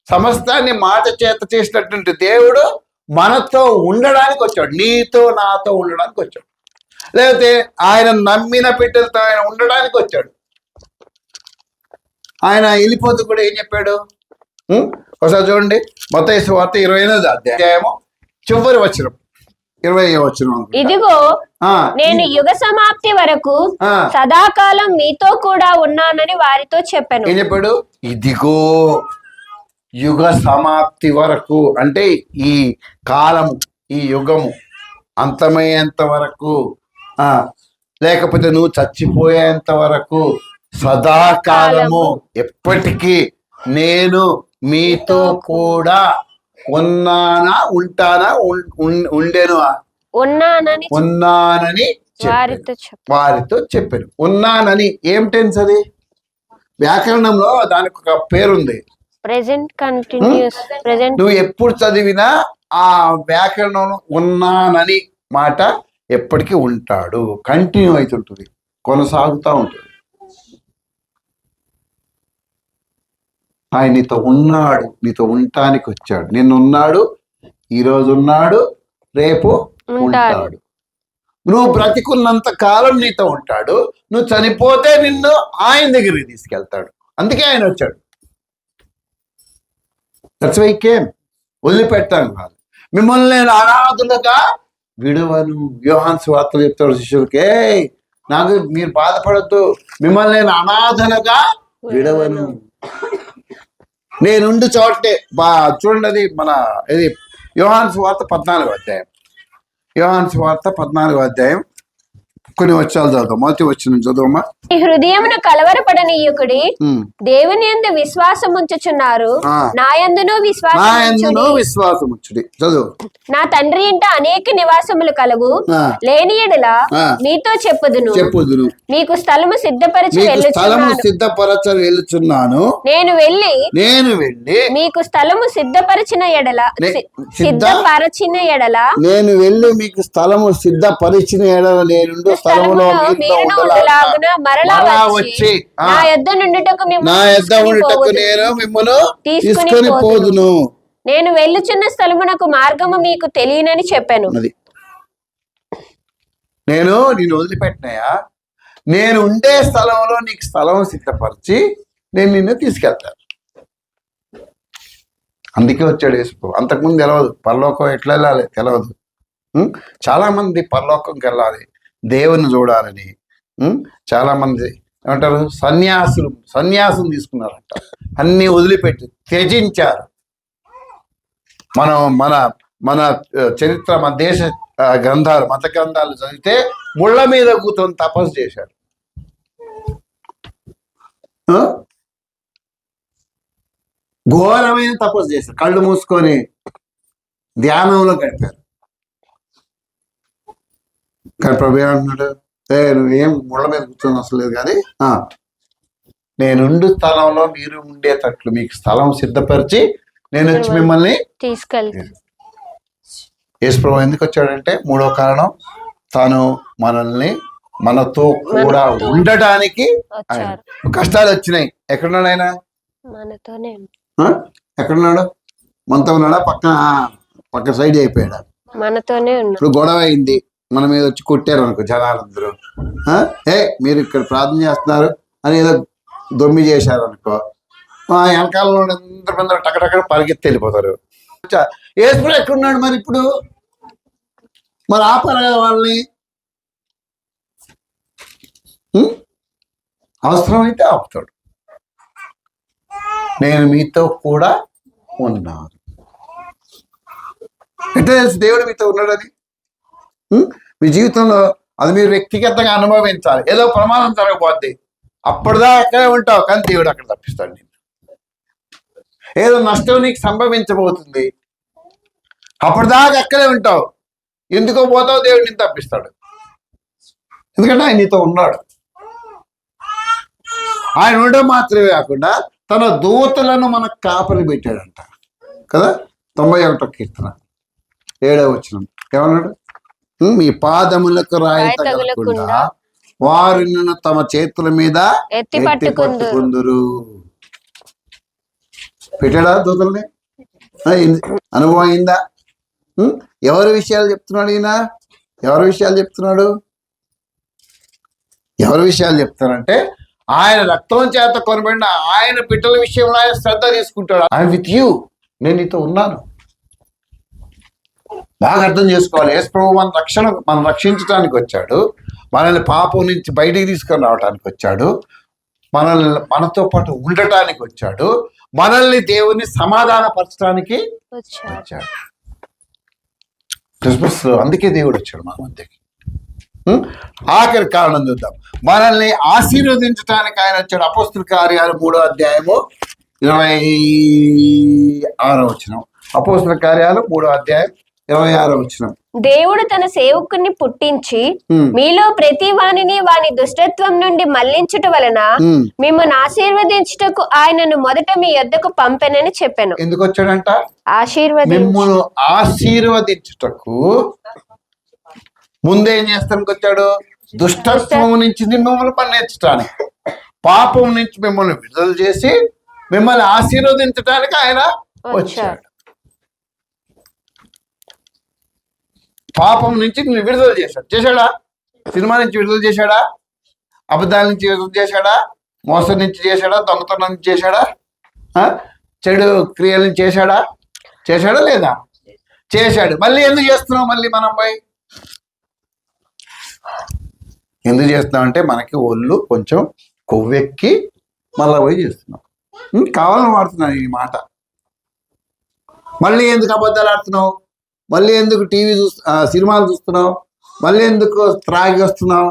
[SPEAKER 1] సమస్తాన్ని మాట చేత చేసినటువంటి దేవుడు మనతో ఉండడానికి వచ్చాడు, నీతో నాతో ఉండడానికి వచ్చాడు. లేకపోతే ఆయన నమ్మిన బిడ్డలతో ఆయన ఉండడానికి వచ్చాడు. ఆయన వెళ్ళిపోతూ కూడా ఏం చెప్పాడు? ఒకసారి చూడండి, మత్తయి సువార్త 28వ అధ్యాయము చివరి వచనం, 20వ వచనం.
[SPEAKER 2] ఇదిగో నేను యుగ సమాప్తి వరకు సదాకాలం మీతో కూడా ఉన్నానని వారితో చెప్పాను.
[SPEAKER 1] ఏం చెప్పాడు? ఇదిగో యుగ సమాప్తి వరకు, అంటే ఈ కాలము, ఈ యుగము అంతమయ్యేంత వరకు, లేకపోతే నువ్వు చచ్చిపోయేంత వరకు, సదాకాలము, ఎప్పటికీ నేను మీతో కూడా ఉన్నానా, ఉంటానా, ఉండేను, ఉన్నానని వారితో చెప్పాను. ఉన్నానని ఏం టెన్స్ అది? వ్యాకరణంలో దానికి ఒక పేరుంది,
[SPEAKER 2] ప్రెజెంట్ కంటిన్యూస్.
[SPEAKER 1] నువ్వు ఎప్పుడు చదివినా ఆ వ్యాకరణంలో ఉన్నానని మాట ఎప్పటికీ ఉంటాడు, కంటిన్యూ అవుతుంటుంది, కొనసాగుతూ ఉంటుంది. ఆయన నీతో ఉన్నాడు, నీతో ఉండటానికి వచ్చాడు. నిన్నున్నాడు, ఈరోజు ఉన్నాడు, రేపు ఉంటాడు. నువ్వు బ్రతికున్నంత కాలం నీతో ఉంటాడు, నువ్వు చనిపోతే నిన్ను ఆయన దగ్గరికి తీసుకెళ్తాడు. అందుకే ఆయన వచ్చాడు. That's why came. వదిలిపెట్టాను కాదు, మిమ్మల్ని నేను అనాథులుగా విడువను. యోహాను సువార్త చెప్తాడు శిష్యులకే, నాకు మీరు బాధపడద్దు, మిమ్మల్ని నేను అనాథలుగా విడవను. నేనుండి చోటే చూడండి, అది మన ఇది యోహాను సువార్త 14వ అధ్యాయం. యోహాను సువార్త 14వ అధ్యాయం కొన్ని వచ్చాలు చదువు. మొదటి వచ్చిన చదువమ్మా.
[SPEAKER 2] హృదయమును కలవరపడనీయుకుడి, దేవుని యందు విశ్వాసం ఉంచుచున్నారు, నా యందును
[SPEAKER 1] విశ్వాసం ఉంచుడి. చదువు.
[SPEAKER 2] నా తండ్రి ఇంట అనేక నివాసములు కలవు, లేని యెడల మీతో చెప్పుదును, మీకు స్థలము సిద్ధపరచి
[SPEAKER 1] వెళ్ళుచున్నాను.
[SPEAKER 2] నేను వెళ్ళి మీకు స్థలము సిద్ధపరిచిన ఎడల
[SPEAKER 1] నేను వెళ్ళి మీకు స్థలము సిద్ధపరిచిన ఎడల నేనుండు స్థలములో
[SPEAKER 2] మరలా వచ్చి నా యొద్ద నుండుటకు
[SPEAKER 1] నేను మిమ్మల్ని తీసుకొని పోదును.
[SPEAKER 2] నేను వెళ్ళుచున్న స్థలమునకు మార్గము మీకు తెలియనని చెప్పాను.
[SPEAKER 1] నేను నిన్ను వదిలిపెట్టినాయా, నేను ఉండే స్థలంలో నీకు స్థలం సిద్ధపరిచి నేను నిన్ను తీసుకెళ్తాను. అందుకే వచ్చాడు యేసు. అంతకుముందు తెలియదు పరలోకం ఎట్లా వెళ్ళాలి, తెలియదు. చాలా మంది పరలోకంకి వెళ్ళాలి, దేవుని చూడాలని చాలా మంది ఏమంటారు, సన్యాసం తీసుకున్నారంట. అన్ని వదిలిపెట్టి త్యజించారు. మన చరిత్ర, మన దేశ గ్రంథాలు, మత గ్రంథాలు చదివితే ముళ్ళ మీద కూర్చొని తపస్సు చేశారు. ఘోరమైన తపస్సు చేశారు, కళ్ళు మూసుకొని ధ్యానంలో గడిపారు. కానీ ప్రభు ఏమంటున్నాడు, నువ్వేం ముళ్ళ మీద కూర్చొని అసలు లేదు, కానీ నేనుండు స్థలంలో మీరు ఉండేటట్లు మీకు స్థలం సిద్ధపరిచి నేను వచ్చి మిమ్మల్ని
[SPEAKER 2] తీసుకెళ్తాను.
[SPEAKER 1] యేసుప్రభు ఎందుకు వచ్చాడంటే మూడో కారణం, తాను మనతో కూడా ఉండటానికి ఆయన. కష్టాలు వచ్చినాయి, ఎక్కడున్నాడు ఆయన?
[SPEAKER 2] మనతోనే
[SPEAKER 1] ఎక్కడున్నాడు? మనతో ఉన్నాడా? పక్క సైడ్ అయిపోయాడు.
[SPEAKER 2] మనతోనే ఉన్నాడు.
[SPEAKER 1] ఇప్పుడు గొడవ అయింది, మన మీద వచ్చి కొట్టారు అనుకో జనాలందరూ, మీరు ఇక్కడ ప్రార్థన చేస్తున్నారు అని ఏదో దొమ్మి చేశారు అనుకో, వెనకాలలో అందరూ టకటక పరిగెత్తి వెళ్ళిపోతారు. యేసుప్రభు ఎక్కడున్నాడు మరి? ఇప్పుడు మరి ఆపారు కదా వాళ్ళని. అవసరమైతే ఆపుతాడు. నేను మీతో కూడా ఉన్నాను. ఎట్లా తెలుసు దేవుడు మీతో ఉన్నాడని? మీ జీవితంలో అది మీరు వ్యక్తిగతంగా అనుభవించాలి. ఏదో ప్రమాదం జరగబోద్ది, అప్పటిదాకా అక్కడే ఉంటావు, కానీ దేవుడు అక్కడ తప్పిస్తాడు నేను. ఏదో నష్టం నీకు సంభవించబోతుంది, అప్పటిదాకా అక్కడే ఉంటావు, ఎందుకో పోతావు, దేవుడు నేను తప్పిస్తాడు. ఎందుకంటే ఆయన నీతో ఉన్నాడు. ఆయన ఉండడం మాత్రమే కాకుండా తన దూతలను మనకు కాపరి పెట్టాడంట కదా. 91వ కీర్తన 7వ వచనం ఏమన్నాడు? మీ పాదములకు రాయి తగలకుండా వారు నిన్ను తమ చేతుల మీద ఎత్తి పట్టుకుందురు. పెట్టాడా దూతల్ని? అనుభవం అయిందా? ఎవరి విషయాలు చెప్తున్నాడు ఈయన? ఎవరి విషయాలు చెప్తున్నాడంటే ఆయన రక్తం చేత కొనబడిన ఆయన బిడ్డల విషయంలో ఆయన శ్రద్ధ తీసుకుంటాడు. ఐ విత్ యూ, నేను నీతో ఉన్నాను. బాగా అర్థం చేసుకోవాలి. యేసుప్రభు మనం రక్షించడానికి వచ్చాడు, మనల్ని పాపం నుంచి బయటికి తీసుకొని రావడానికి వచ్చాడు, మనతో పాటు ఉండటానికి వచ్చాడు, మనల్ని దేవుని సమాధానపరచడానికి వచ్చాడు. క్రిస్మస్ అందుకే దేవుడు వచ్చాడు మన మధ్యకి. ఆఖరి కారణం చూద్దాం. మనల్ని ఆశీర్వదించడానికి ఆయన వచ్చాడు. అపోస్తుల కార్యాలు 3వ అధ్యాయము 26వ వచనం. అపోస్తుల కార్యాలు 3వ అధ్యాయం 26వ వచనం.
[SPEAKER 2] దేవుడు తన సేవకుని పుట్టించి మీలో ప్రతి వానిని వాని దుష్టత్వం నుండి మళ్లించుట వలన మిమ్మల్ని ఆశీర్వదించుటకు ఆయనను మొదట మీ యొద్దకు పంపెనని చెప్పాను.
[SPEAKER 1] ఎందుకు వచ్చాడంట?
[SPEAKER 2] మిమ్మల్ని
[SPEAKER 1] ఆశీర్వదించుటకు. ముందేం చేస్తానికి వచ్చాడు? దుష్టత్వం నుంచి మిమ్మల్ని పనిచేయడానికి, పాపం నుంచి మిమ్మల్ని విడుదల చేసి మిమ్మల్ని ఆశీర్వదించడానికి ఆయన వచ్చాడు. పాపం నుంచి విడుదల చేశాడా? సినిమా నుంచి విడుదల చేశాడా? అబద్ధాల నుంచి విడుదల చేశాడా? మోసం నుంచి చేశాడా? దొంగతనం నుంచి చేశాడా? చెడు క్రియల నుంచి చేశాడా లేదా? చేశాడు. మళ్ళీ ఎందుకు చేస్తున్నాం? మళ్ళీ మనం పోయి ఎందుకు చేస్తున్నాం అంటే మనకి ఒళ్ళు కొంచెం కొవ్వెక్కి మళ్ళీ పోయి చేస్తున్నాం. కావాలని వాడుతున్నాను ఈ మాట. మళ్ళీ ఎందుకు అబద్ధాలు ఆడుతున్నావు? మళ్ళీ ఎందుకు సినిమాలు చూస్తున్నావు? మళ్ళీ ఎందుకు త్రాగి వస్తున్నావు?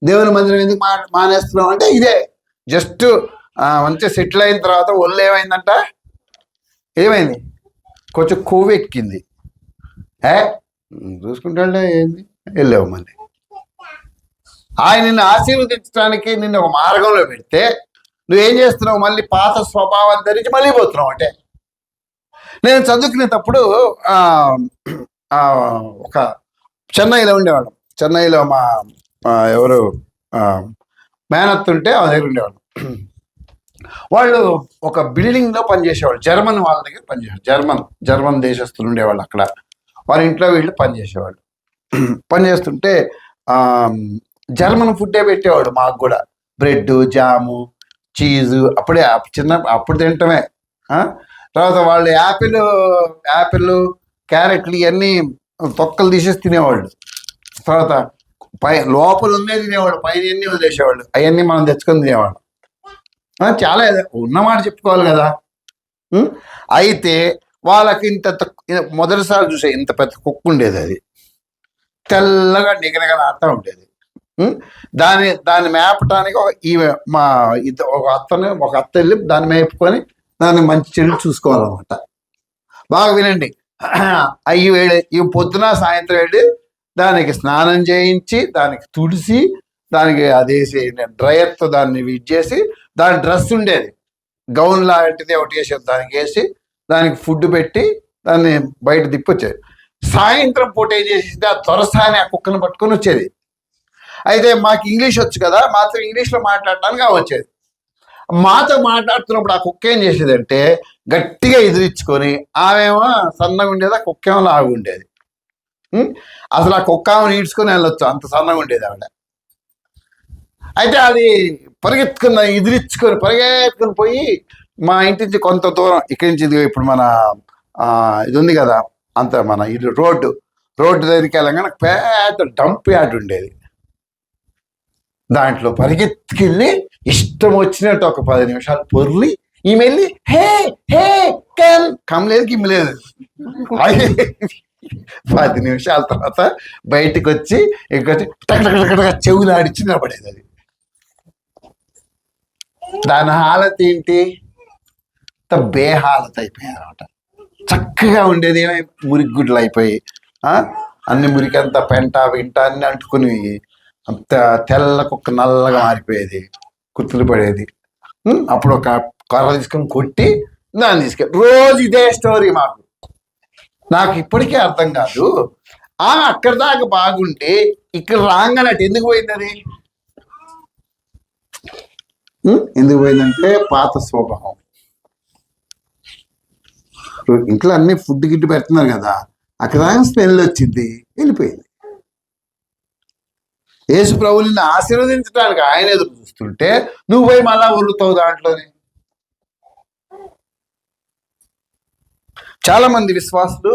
[SPEAKER 1] దేవుని మందిరం ఎందుకు మానేస్తున్నావు? అంటే ఇదే జస్ట్ మంచిగా సెటిల్ అయిన తర్వాత ఒళ్ళు ఏమైంది? కొంచెం కొవ్వు ఎక్కింది. చూసుకుంటే ఏంది వెళ్ళావు. మళ్ళీ ఆయన నిన్ను ఆశీర్వదించడానికి నిన్ను ఒక మార్గంలో పెడితే నువ్వేం చేస్తున్నావు? మళ్ళీ పాత స్వభావం ధరించి మళ్ళీ పోతున్నావు. అంటే నేను చదువుకునేటప్పుడు ఒక చెన్నైలో ఉండేవాళ్ళం. చెన్నైలో మా ఎవరు మేనత్ ఉంటే ఆ దగ్గర ఉండేవాళ్ళం. వాళ్ళు ఒక బిల్డింగ్లో పనిచేసేవాళ్ళు. జర్మన్ వాళ్ళ దగ్గర పనిచేసేవాళ్ళు. జర్మన్ దేశస్తులు ఉండేవాళ్ళు అక్కడ. వాళ్ళ ఇంట్లో వీళ్ళు పనిచేసేవాళ్ళు. పనిచేస్తుంటే జర్మన్ ఫుడ్డే పెట్టేవాడు మాకు కూడా. బ్రెడ్, జాము, చీజు అప్పుడు తింటమే. తర్వాత వాళ్ళు యాపిల్, క్యారెట్లు ఇవన్నీ తొక్కలు తీసేసి తినేవాళ్ళు. తర్వాత లోపల ఉందే తినేవాళ్ళు, పైన అన్నీ వదిలేసేవాళ్ళు. అవన్నీ మనం తెచ్చుకొని తినేవాళ్ళం. చాలా ఉన్నమాట చెప్పుకోవాలి కదా. అయితే వాళ్ళకి మొదటిసారి చూసే ఇంత పెద్ద కుక్క ఉండేది. అది తెల్లగా నిగనగలాడుతూ ఉండేది. దాన్ని మేపటానికి ఒక అత్త వెళ్ళి దాన్ని మేపుకొని దాన్ని మంచి చెడు చూసుకోవాలన్నమాట. బాగా వినండి. ఈ పొద్దున సాయంత్రం వెళ్ళి దానికి స్నానం చేయించి, దానికి తుడిసి, దానికి అదేసి డ్రైయర్తో దాన్ని చేసి, దాని డ్రెస్ ఉండేది గౌన్ లాంటిది ఒకటి వేసేది, దానికి వేసి దానికి ఫుడ్ పెట్టి దాన్ని బయట తిప్పొచ్చేది. సాయంత్రం పూట ఏం చేసేది, ఆ త్వరసాని ఆ కుక్కను పట్టుకొని వచ్చేది. అయితే మాకు ఇంగ్లీష్ వచ్చు కదా, మాతో ఇంగ్లీష్లో మాట్లాడడానికి వచ్చేది. మాతో మాట్లాడుతున్నప్పుడు ఆ కుక్క ఏం చేసేదంటే గట్టిగా ఎదిరించుకొని, ఆమెమో సన్నగా ఉండేది, ఆ కుక్క ఏమో లాగా ఉండేది. అసలు ఆ కుక్క ఆమెను ఈడ్చుకొని వెళ్ళొచ్చు, అంత సన్నగా ఉండేది ఆవిడ. అయితే అది పరిగెత్తుకుని పోయి మా ఇంటి నుంచి కొంత దూరం, ఇక్కడి నుంచి ఇప్పుడు మన ఇది ఉంది కదా, అంత మన ఇల్లు రోడ్డు దగ్గరికి వెళ్ళగానే పెద్ద డంప్ యార్డ్ ఉండేది. దాంట్లో పరిగెత్తుకెళ్ళి ఇష్టం వచ్చినట్టు ఒక 10 నిమిషాలు పొర్లి ఈమె వెళ్ళి హే హే కమ్లేదు కిమ్మలేదు. 10 నిమిషాల తర్వాత బయటకు వచ్చి ఇంకొచ్చి టక్ చెవులు ఆడిచ్చి నిలబడేది. అది దాని హాలత్ ఏంటి, బేహాలత్ అయిపోయాయి అనమాట. చక్కగా ఉండేది, మురిగుడ్లు అయిపోయి అన్ని మురికంతా పెంట వింట అన్ని అంటుకుని అంత తెల్ల కుక్క నల్లగా మారిపోయేది, కుర్తులు పడేది. అప్పుడు ఒక కర్ర తీసుకొని కొట్టి దాన్ని తీసుకెళ్ళి రోజు ఇదే స్టోరీ మాకు. నాకు ఇప్పటికీ అర్థం కాదు, అక్కడి దాకా బాగుంటే ఇక్కడ రాగానట్టు ఎందుకు పోయింది అది? ఎందుకు పోయిందంటే పాత స్వభావం. ఇంట్లో అన్ని ఫుడ్ గిట్టు పెడుతున్నారు కదా, అక్కడ స్మెల్ వచ్చింది, వెళ్ళిపోయింది. యేసు ప్రభు నిన్ను ఆశీర్వదించడానికి ఆయన ఎదురు చూస్తుంటే నువ్వు పోయి మళ్ళా వదులుతావు దాంట్లోనే. చాలా మంది విశ్వాసులు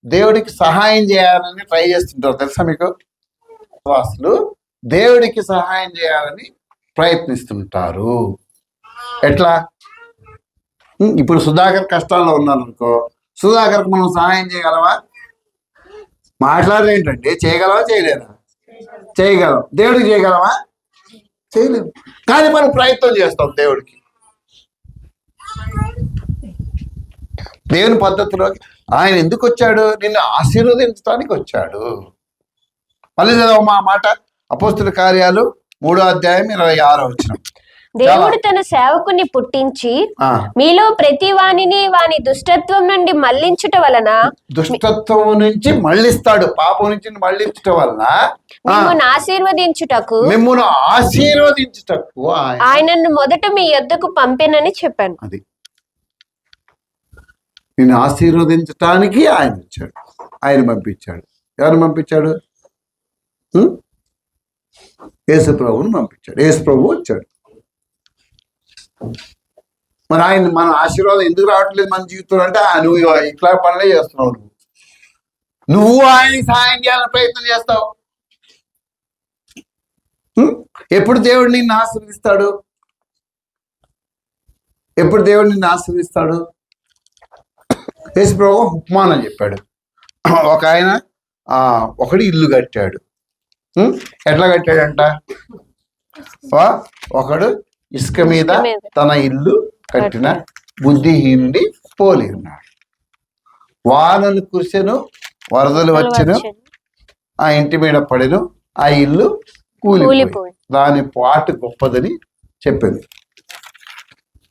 [SPEAKER 1] దేవుడికి సహాయం చేయాలని ట్రై చేస్తుంటారు, తెలుసా మీకు? విశ్వాసులు దేవుడికి సహాయం చేయాలని ప్రయత్నిస్తుంటారు. ఎట్లా? ఇప్పుడు సుధాకర్ కష్టాల్లో ఉన్నాను అనుకో, సుధాకర్కి మనం సహాయం చేయగలవా? మాట్లాడేంటంటే చేయగలవా చేయలేదా? చేయగలం. దేవుడికి చేయగలవా? చేయలేము. కానీ మనం ప్రయత్నం చేస్తాం దేవుడికి. దేవుని పద్ధతిలోకి ఆయన ఎందుకు వచ్చాడు? నిన్ను ఆశీర్వదించడానికి వచ్చాడు. మళ్ళీ చదవ మా మాట, అపోస్తుల కార్యాలు 3వ అధ్యాయం 26వ వచనం.
[SPEAKER 2] దేవుడు తన సేవకుని పుట్టించి మీలో ప్రతి వానిని వాని దుష్టత్వం నుండి మళ్లించుట వలన,
[SPEAKER 1] దుష్టత్వం నుంచి మళ్లిస్తాడు, పాపం నుంచి మళ్లించుట వలన
[SPEAKER 2] మిమ్మును ఆశీర్వదించుటకు ఆయనను మొదట మీ యొద్దకు పంపెనని చెప్పాను.
[SPEAKER 1] అది నిన్ను ఆశీర్వదించటానికి ఆయన వచ్చాడు, ఆయన పంపించాడు. ఎవరిని పంపించాడు? యేసు ప్రభువుని పంపించాడు. యేసు ప్రభు వచ్చాడు. మరి ఆయన మన ఆశీర్వాదం ఎందుకు రావట్లేదు మన జీవితంలో అంటే, నువ్వు ఇట్లా పనులే చేస్తున్నావు, నువ్వు ఆయనకి సహాయం చేయాలని ప్రయత్నం చేస్తావు. ఎప్పుడు దేవుడు నిన్ను ఆశీర్వదిస్తాడు? ఎప్పుడు దేవుడు నిన్ను ఆశీర్వదిస్తాడు? యేసు ప్రభు ఉపమానం చెప్పాడు. ఒక ఆయన ఒకడు ఇల్లు కట్టాడు. ఎట్లా కట్టాడంట? ఒకడు ఇసుక మీద తన ఇల్లు కట్టిన బుద్ధిహీనుడి పోలి ఉన్నాడు. వానలు కురిసెను, వరదలు వచ్చెను, ఆ ఇంటి మీద పడెను, ఆ ఇల్లు కూలిపోయి దాని పాటు గొప్పదని చెప్పింది.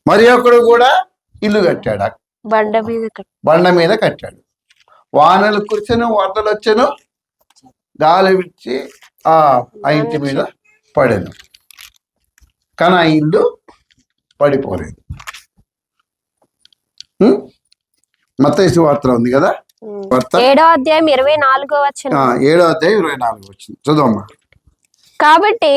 [SPEAKER 1] మరి ఒకడు కూడా ఇల్లు కట్టాడు, బండ మీద కట్టాడు. వానలు కురిసెను, వరదలు వచ్చెను, గాలి విడిచి ఆ ఇంటి మీద పడెను, కానీ ఆ ఇల్లు పడిపోలేదు. మత్తయి సువార్త ఉంది కదా,
[SPEAKER 2] 7వ అధ్యాయం 24వ వచనం.
[SPEAKER 1] 7వ అధ్యాయం 24వ వచనం చదవమ్మా.
[SPEAKER 2] కాబట్టి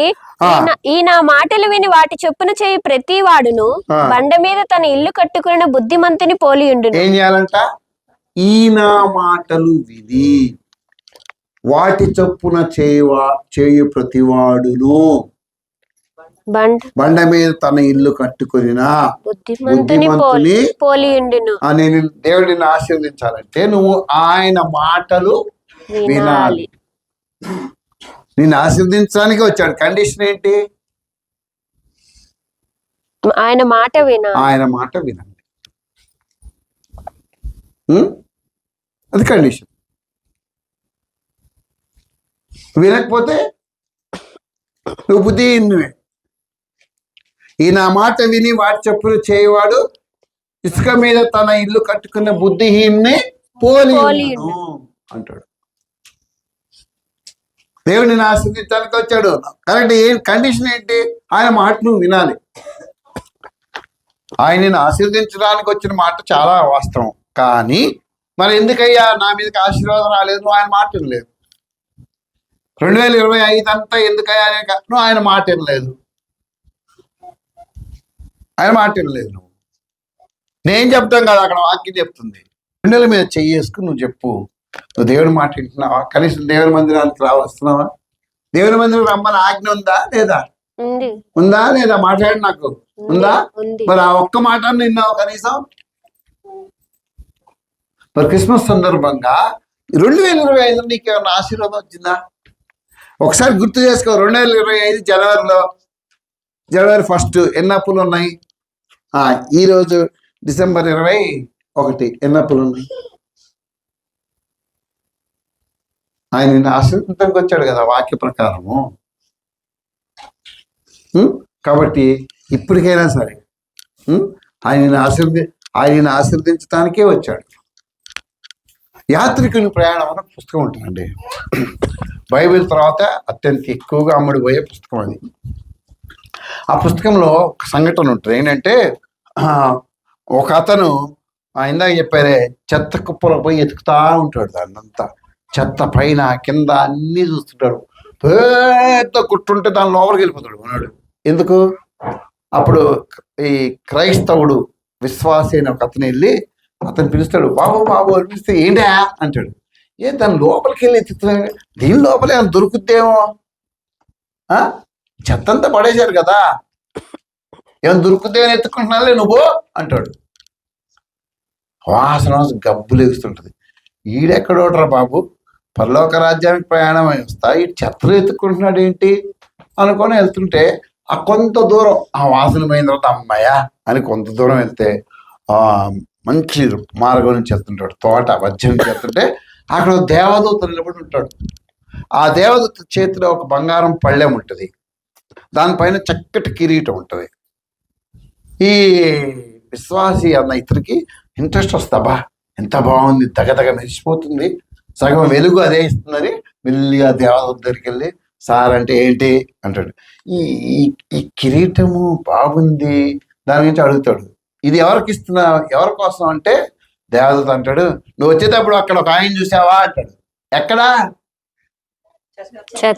[SPEAKER 2] ఈ నా మాటలు విని వాటి చొప్పున చేయి ప్రతి వాడును బండ మీద తన ఇల్లు కట్టుకున్న బుద్ధిమంతుని పోలియుండును.
[SPEAKER 1] ఏం చేయాలంట? ఈ నా మాటలు విని వాటి చొప్పున చేయు ప్రతివాడును బండ మీద తన ఇల్లు కట్టుకుని బుద్ధిమంతుని
[SPEAKER 2] పోలియుండును.
[SPEAKER 1] నేను దేవుడిని ఆశీర్వదించాలంటే నువ్వు ఆయన మాటలు వినాలి. నిన్ను ఆశీర్వదించడానికి వచ్చాడు. కండిషన్ ఏంటి?
[SPEAKER 2] ఆయన మాట వినాలి.
[SPEAKER 1] ఆయన మాట వినాలి, అది కండిషన్. వినకపోతే నువ్వు బుద్ధిహీనువే. ఈ నా మాట విని వాటి చెప్పులు చేయవాడు ఇసుక మీద తన ఇల్లు కట్టుకున్న బుద్ధిహీన్ని పోలి
[SPEAKER 2] పోలియుండును.
[SPEAKER 1] అంటాడు. దేవుడిని ఆశీర్వదించడానికి వచ్చాడు. కరెక్ట్. ఏం కండిషన్ ఏంటి? ఆయన మాట నువ్వు వినాలి. ఆయనని ఆశీర్వదించడానికి వచ్చిన మాట చాలా వాస్తవం. కానీ మరి ఎందుకయ్యా నా మీదకి ఆశీర్వాదం రాలేదు? నువ్వు ఆయన మాట వినలేదు. 2025 అంతా ఎందుకయ్యా నువ్వు ఆయన మాట వినలేదు. ఆయన మాట వినలేదు. నువ్వు నేను చెప్తాం కదా, అక్కడ వాక్యం చెప్తుంది. గుండెల మీద చెయ్యేసుకుని నువ్వు చెప్పు, నువ్వు దేవుని మాట వింటున్నావా? కనీసం దేవుని మందిరానికి రావస్తున్నావా? దేవుని మందిరం రమ్మని ఆజ్ఞ ఉందా లేదా? ఉందా లేదా? మాట్లాడి నాకు ఉందా? మరి ఆ ఒక్క మాట విన్నావు కనీసం? మరి క్రిస్మస్ సందర్భంగా 2025 నీకు ఏమన్నా ఆశీర్వాదం వచ్చిందా? ఒకసారి గుర్తు చేసుకో. 2025 జనవరి 1 ఎన్ని అప్పులు ఉన్నాయి? ఈరోజు డిసెంబర్ 21 ఎన్ని అప్పులు ఉన్నాయి? ఆయన నిన్ను ఆశీర్వదించడానికి వచ్చాడు కదా వాక్య ప్రకారము. కాబట్టి ఇప్పటికైనా సరే ఆయన ఆశీర్వదించడానికే వచ్చాడు. యాత్రికుని ప్రయాణం అన్న పుస్తకం ఉంటుందండి. బైబిల్ తర్వాత అత్యంత ఎక్కువగా అమ్ముడుపోయే పుస్తకం అది. ఆ పుస్తకంలో ఒక సంఘటన ఉంటుంది. ఏంటంటే ఒక అతను ఇందాక చెప్పారే, చెత్త కుప్పలో పోయి ఎతుకుతా ఉంటాడు. దాన్నంతా చెత్త పైన కింద అన్నీ చూస్తుంటాడు. పెద్ద కుట్టుంటే దాని లోపలికి వెళ్ళిపోతాడు ఉన్నాడు. ఎందుకు? అప్పుడు ఈ క్రైస్తవుడు విశ్వాసి అయిన ఒక అతను వెళ్ళి అతను పిలుస్తాడు. బాబు బాబు అని పిలిస్తే ఏంటా అంటాడు. దాని లోపలికి వెళ్ళి ఎత్తుతున్నాడు. దీని లోపలే అని దొరుకుద్దేమో, చెత్త అంతా పడేశారు కదా, ఏమైనా దొరుకుద్దేమని ఎత్తుకుంటున్నాలే నువ్వు అంటాడు. వాసన గబ్బులు ఎగుస్తుంటది. ఈడెక్కడోడ్రా బాబు, పరలోక రాజ్యానికి ప్రయాణం అయి వస్తా ఈ చెత్తలు ఎత్తుకుంటున్నాడు ఏంటి అనుకొని వెళ్తుంటే ఆ కొంత దూరం ఆ వాసన పోయిన తర్వాత అమ్మాయా అని కొంత దూరం వెళ్తే మంచి మార్గం నుంచి వెళ్తుంటాడు. తోట మధ్య నుంచి వెళ్తుంటే అక్కడ దేవదూత నిలబడి ఉంటాడు. ఆ దేవదూత చేతిలో ఒక బంగారం పళ్ళెం ఉంటుంది. దానిపైన చక్కటి కిరీటం ఉంటుంది. ఈ విశ్వాసి అన్న ఇతనికి ఇంట్రెస్ట్ వస్తాబా, ఎంత బాగుంది, దగదగ మెరిసిపోతుంది, సగం వెలుగు అదే ఇస్తుందని మెల్లిగా దేవదూత దగ్గరికి వెళ్ళి సార్ అంటే ఏంటి అంటాడు. ఈ కిరీటము బాగుంది, దాని గురించి అడుగుతాడు. ఇది ఎవరికి ఇస్తున్నా, ఎవరి కోసం అంటే దేవదూత అంటాడు, నువ్వు వచ్చేటప్పుడు అక్కడ ఒక ఆయన చూసావా అంటాడు. ఎక్కడా?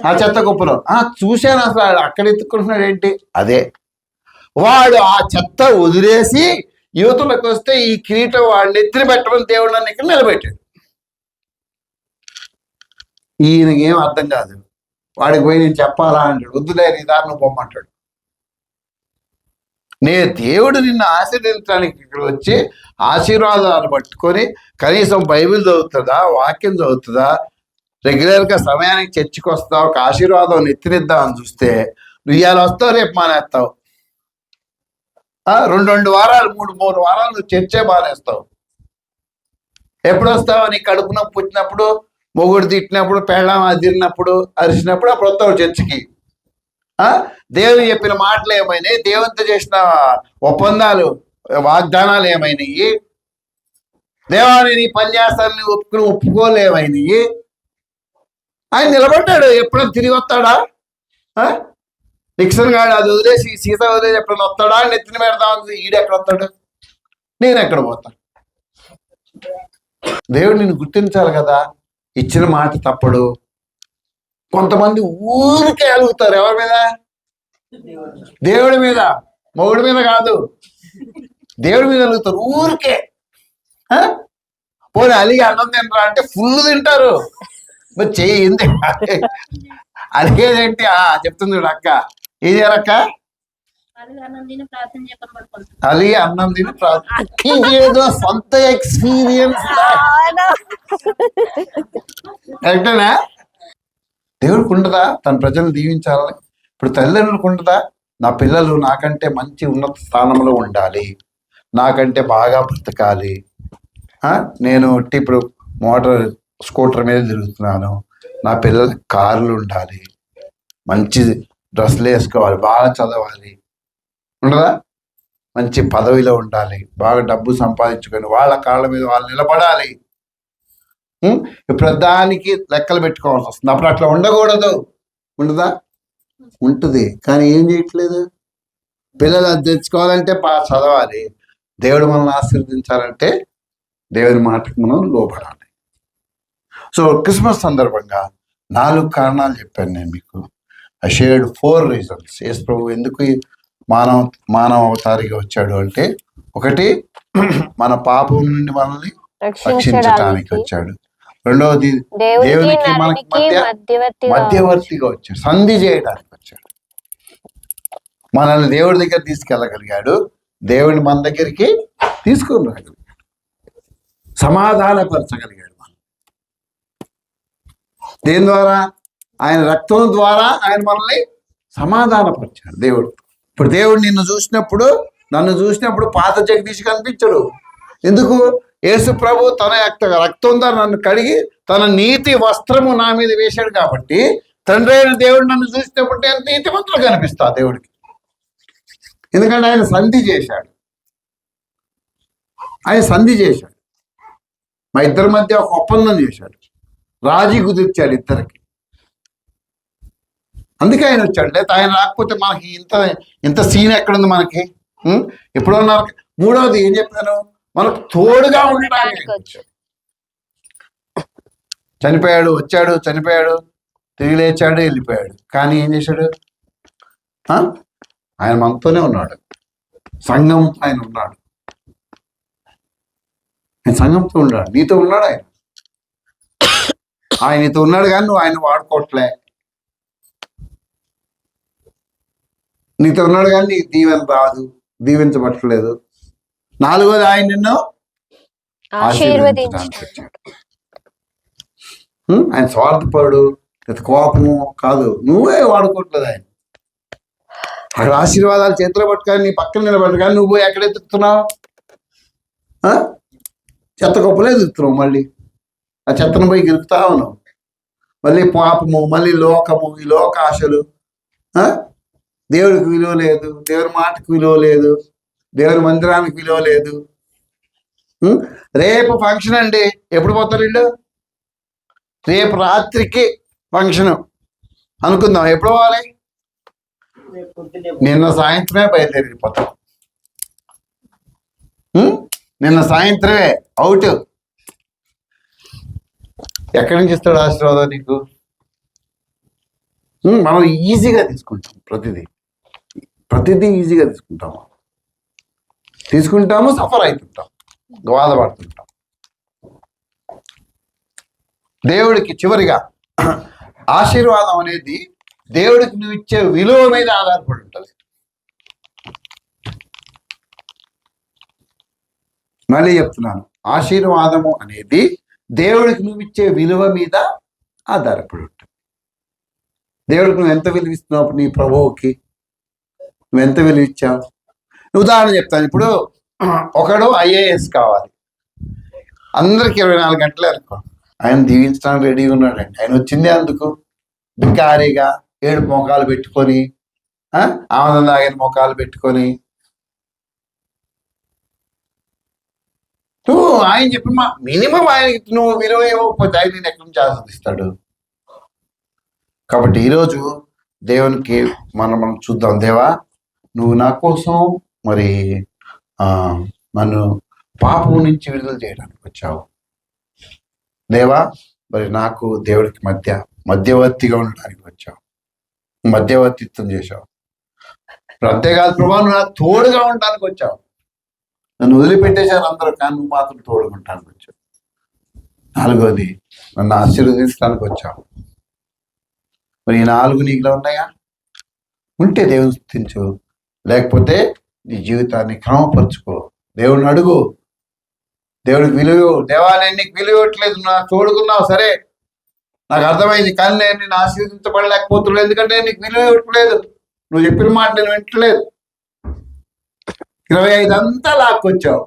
[SPEAKER 1] ఆ చెత్త కుప్పలో. చూశాను. అసలు అక్కడ ఎత్తుకుంటున్నాడు ఏంటి? అదే వాడు ఆ చెత్త వదిలేసి యువతులకు వస్తే ఈ కిరీటం వాడిని ఎత్తిన పెట్టమని దేవుడు నన్ను ఇక్కడ నిలబెట్టాడు. ఈయనకేం అర్థం కాదు. వాడికి పోయి నేను చెప్పాలా అంటాడు. వద్దులే నీ దారి నువ్వు పొమ్మంటాడు. దేవుడు నిన్ను ఆశీర్వదించడానికి ఇక్కడ వచ్చి ఆశీర్వాదాలు పట్టుకొని కనీసం బైబిల్ చదువుతుందా, వాక్యం చదువుతుందా, రెగ్యులర్గా సమయానికి చర్చికి వస్తావు, ఒక ఆశీర్వాదం నెత్తినిద్దామని చూస్తే నువ్వు ఇవాళ వస్తావు, రేపు మానేస్తావు. 2 వారాలు 3 వారాలు నువ్వు చర్చే మానేస్తావు. ఎప్పుడు వస్తావు? నీ కడుపు నొప్పి పుట్టినప్పుడు, మొగుడు తిట్టినప్పుడు, పెళ్ళం అదిరినప్పుడు, అరిచినప్పుడు అప్పుడు వస్తావు చర్చికి. దేవుడు చెప్పిన మాటలు ఏమైనాయి? దేవునితో చేసిన ఒప్పందాలు, వాగ్దానాలు ఏమైనాయి? దేవాన్ని నీ పని చేస్తానని ఒప్పుకోలేమైనాయి? ఆయన నిలబడ్డాడు. ఎప్పుడైనా తిరిగి వస్తాడా? నిక్సన్ గాడు అది వదిలేసి సీసా వదిలేసి ఎప్పుడైనా వస్తాడా? నెత్తిన పెడతామని ఈడెక్కడ వస్తాడు? నేను ఎక్కడ పోతా? దేవుడు నిన్ను గుర్తించాలి కదా. ఇచ్చిన మాట తప్పడు. కొంతమంది ఊరికే అలుగుతారు. ఎవరి మీద? దేవుడి మీద. మొగుడి మీద కాదు, దేవుడి మీద అలుగుతారు ఊరికే. పోనీ అలిగి అన్నం తింటారా అంటే ఫుల్ తింటారు. మరి చెయ్యి అలిగేదేంటి? చెప్తుంది చూడు అక్క. ఏం చేయాలక్క? అలిగి అన్నం తిని ఏదో సొంత ఎక్స్పీరియన్స్ కరెక్టేనా? దేవుడికి ఉండదా తన ప్రజలను దీవించాలని? ఇప్పుడు తల్లిదండ్రులకు ఉండదా? నా పిల్లలు నాకంటే మంచి ఉన్నత స్థానంలో ఉండాలి, నాకంటే బాగా బ్రతకాలి, నేను ఇప్పుడు మోటార్ స్కూటర్ మీద తిరుగుతున్నాను, నా పిల్లలకి కార్లు ఉండాలి, మంచి డ్రెస్సులు వేసుకోవాలి, బాగా చదవాలి, ఉండదా? మంచి పదవిలో ఉండాలి, బాగా డబ్బు సంపాదించుకొని వాళ్ళ కాళ్ళ మీద వాళ్ళు నిలబడాలి. ప్రధానికి లెక్కలు పెట్టుకోవాల్సి వస్తుంది. అప్పుడు అట్లా ఉండకూడదు. ఉండదా? ఉంటుంది. కానీ ఏం చేయట్లేదు. పిల్లలు అది తెచ్చుకోవాలంటే చదవాలి. దేవుడు మనల్ని ఆశీర్వదించాలంటే దేవుని మాటకు మనం లోబడాలి. సో క్రిస్మస్ సందర్భంగా 4 కారణాలు చెప్పాను నేను మీకు. I shared 4 reasons. యేసు ప్రభు ఎందుకు మానవ అవతారిగా వచ్చాడు అంటే, ఒకటి మన పాపం నుండి మనల్ని రక్షించడానికి వచ్చాడు. రెండవది దేవునికి మనకి మధ్యవర్తిగా వచ్చాడు, సంధి చేయడానికి వచ్చాడు. మనల్ని దేవుడి దగ్గర తీసుకెళ్ళగలిగాడు, దేవుడిని మన దగ్గరికి తీసుకుని రాగలిగాడు, సమాధానపరచగలిగాడు. మనం దేని ద్వారా? ఆయన రక్తం ద్వారా ఆయన మనల్ని సమాధానపరిచాడు దేవుడు. ఇప్పుడు దేవుడు నన్ను చూసినప్పుడు పాత జగదీష్ కనిపించడు. ఎందుకు? యేసు ప్రభు తన యొక్క రక్తంతో నన్ను కడిగి తన నీతి వస్త్రము నా మీద వేశాడు కాబట్టి, తండ్రి అయిన దేవుడు నన్ను చూసినప్పుడు నేను నీతిమంతులు కనిపిస్తా దేవుడికి. ఎందుకంటే ఆయన సంధి చేశాడు. మా ఇద్దరి మధ్య ఒక ఒప్పందం చేశాడు, రాజీ కుదిర్చాడు ఇద్దరికి. అందుకే ఆయన వచ్చాడు. లేదా ఆయన రాకపోతే మనకి ఇంత సీన్ ఎక్కడుంది మనకి? ఎప్పుడో ఉన్నారు. మూడవది ఏం చెప్పాను? మనకు తోడుగా ఉండడానికి వచ్చాడు, చనిపోయాడు, తిరిగి లేచాడు, వెళ్ళిపోయాడు. కానీ ఏం చేశాడు? ఆయన మనతోనే ఉన్నాడు. సంఘం ఆయన ఉన్నాడు. ఆయన సంఘంతో ఉన్నాడు, నీతో ఉన్నాడు. ఆయన నీతో ఉన్నాడు కానీ నువ్వు ఆయన వాడుకోవట్లే. నీతో ఉన్నాడు కానీ నీకు దీవెన రాదు, దీవించబట్టలేదు. 4వది ఆయన నిన్ను ఆశీర్వదించడానికి వచ్చాడు. ఆయన స్వార్థపరుడు, కోపము కాదు, నువ్వే వాడుకోవట్లేదు. ఆయన అక్కడ ఆశీర్వాదాలు చేతిలో పట్టుకొని నీ పక్కన నిలబడి, కానీ నువ్వు ఎక్కడ ఎత్తుతున్నావు? చెత్త గొప్పలే ఎదుగుతున్నావు. మళ్ళీ ఆ చెత్తను పోయి గెలుపుతా ఉన్నావు. మళ్ళీ పాపము, మళ్ళీ లోకము, ఈ లోక ఆశలు. దేవుడికి విలువ లేదు, దేవుని మాటకు విలువ లేదు, దేవుని మందిరానికి విలువ లేదు. రేపు ఫంక్షన్ అండి, ఎప్పుడు పోతారు వీళ్ళు? రేపు రాత్రికి ఫంక్షను అనుకుందాం. ఎప్పుడు పోవాలి? నిన్న సాయంత్రమే బయలుదేరిపోతాం. నిన్న సాయంత్రమే అవుట్. ఎక్కడి నుంచి ఇస్తాడు ఆశీర్వాదం నీకు? మనం ఈజీగా తీసుకుంటాం. ప్రతిదీ ఈజీగా తీసుకుంటాము, సఫర్ అవుతుంటాం, బాధపడుతుంటాం. దేవుడికి చివరిగా ఆశీర్వాదం అనేది దేవుడికి నువ్వు ఇచ్చే విలువ మీద ఆధారపడి ఉంటుంది. మళ్ళీ చెప్తున్నాను, ఆశీర్వాదము అనేది దేవుడికి నువ్వు ఇచ్చే విలువ మీద ఆధారపడి ఉంటుంది. దేవుడికి నువ్వు ఎంత విలువ ఇస్తున్నావు? నీ ప్రభువుకి నువ్వు ఎంత విలువ ఇచ్చావు? ఉదాహరణ చెప్తాను. ఇప్పుడు ఒకడు IAS కావాలి, అందరికి 24 గంటలే అనుకో. ఆయన దీవించడానికి రెడీగా ఉన్నాడండి. ఆయన వచ్చిందే అందుకు. బికారీగా 7 మోకాలు పెట్టుకొని, ఆనందం తాగిన మోకాలు పెట్టుకొని, నువ్వు ఆయన చెప్పి మినిమం ఆయనకి నువ్వు విలువ ఇవ్వకపోతే ఆయన నేను ఎక్కడి నుంచి ఆస్వాదిస్తాడు? కాబట్టి ఈరోజు దేవునికి మనం చూద్దాం. దేవా, నువ్వు నా కోసం మరి నన్ను పాపం నుంచి విడుదల చేయడానికి వచ్చావు. దేవా, మరి నాకు దేవుడికి మధ్యవర్తిగా ఉండడానికి వచ్చావు, మధ్యవర్తిత్వం చేశావు. అంతేకాదు ప్రభా, నువ్వు నాకు తోడుగా ఉండడానికి వచ్చావు. నన్ను వదిలిపెట్టేశారు అందరూ, కానీ నువ్వు మాత్రం తోడుగా ఉండడానికి వచ్చావు. 4వది, నన్ను ఆశీర్వదించడానికి వచ్చావు. మరి ఈ 4 నీకులో ఉన్నాయా? ఉంటే దేవుని స్తుతించు, లేకపోతే నీ జీవితాన్ని క్రమపరుచుకో. దేవుడిని అడుగు, దేవుడికి విలువ. దేవా, నేను నీకు విలువ ఇవ్వట్లేదు, నాకు తోడుకున్నావు, సరే నాకు అర్థమైంది, కానీ నేను నిన్ను ఆశీర్వదించబడలేకపోతున్నాను, ఎందుకంటే నీకు విలువ ఇవ్వట్లేదు, నువ్వు చెప్పిన మాట నేను వింటలేదు. 25 అంతా లాక్కొచ్చావు,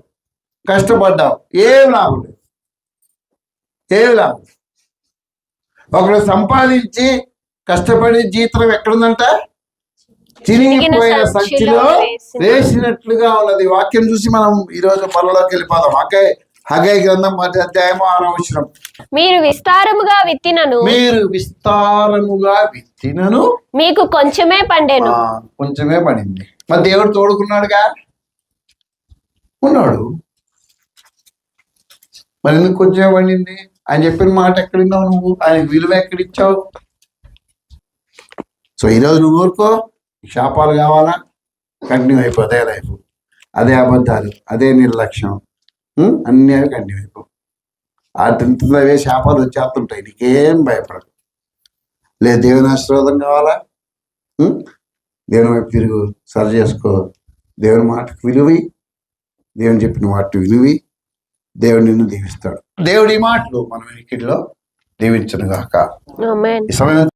[SPEAKER 1] కష్టపడ్డావు, ఏం లాభం లేదు. ఒకడు సంపాదించి కష్టపడి జీతం ఎక్కడుందంట? చినిగిపోయిన సంచిలో వేసినట్లుగా ఉన్నది. వాక్యం చూసి మనం ఈ రోజు పనులోకి వెళ్ళిపోదాం. హగ్గై గ్రంథం 10వ అధ్యాయము 6వ వచనం.
[SPEAKER 2] మీరు విస్తారముగా విత్తినను
[SPEAKER 1] మీకు
[SPEAKER 2] కొంచెమే పండెను.
[SPEAKER 1] కొంచెమే పడింది. మరి దేవుడు తోడుకున్నాడుగా, ఉన్నాడు. మరి ఎందుకు కొంచెమే పండింది? ఆయన చెప్పిన మాట ఎక్కడిన్నావు నువ్వు? ఆయనకు విలువ ఎక్కడిచ్చావు? సో ఈరోజు నువ్వు ఊరుకో. శాపాలు కావాలా? కంటిన్యూ అయిపోతాయి లైఫ్. అదే అబద్ధాలు, అదే నిర్లక్ష్యం, అన్నీ అవి కంటిన్యూ అయిపో. అవే శాపాలు వచ్చేస్తుంటాయి. నీకేం భయపడదు. లేదు దేవుని ఆశీర్వాదం కావాలా? దేవుని వైపు తిరుగు, సరి చేసుకో. దేవుని మాటకు విలువి, దేవుని చెప్పిన మాట విలువి. దేవుడు నిన్ను దీవిస్తాడు. దేవుడి మాటలు మనం ఇక్కడిలో దీవించను గాక.
[SPEAKER 2] ఆమేన్.
[SPEAKER 1] ఈ సమయం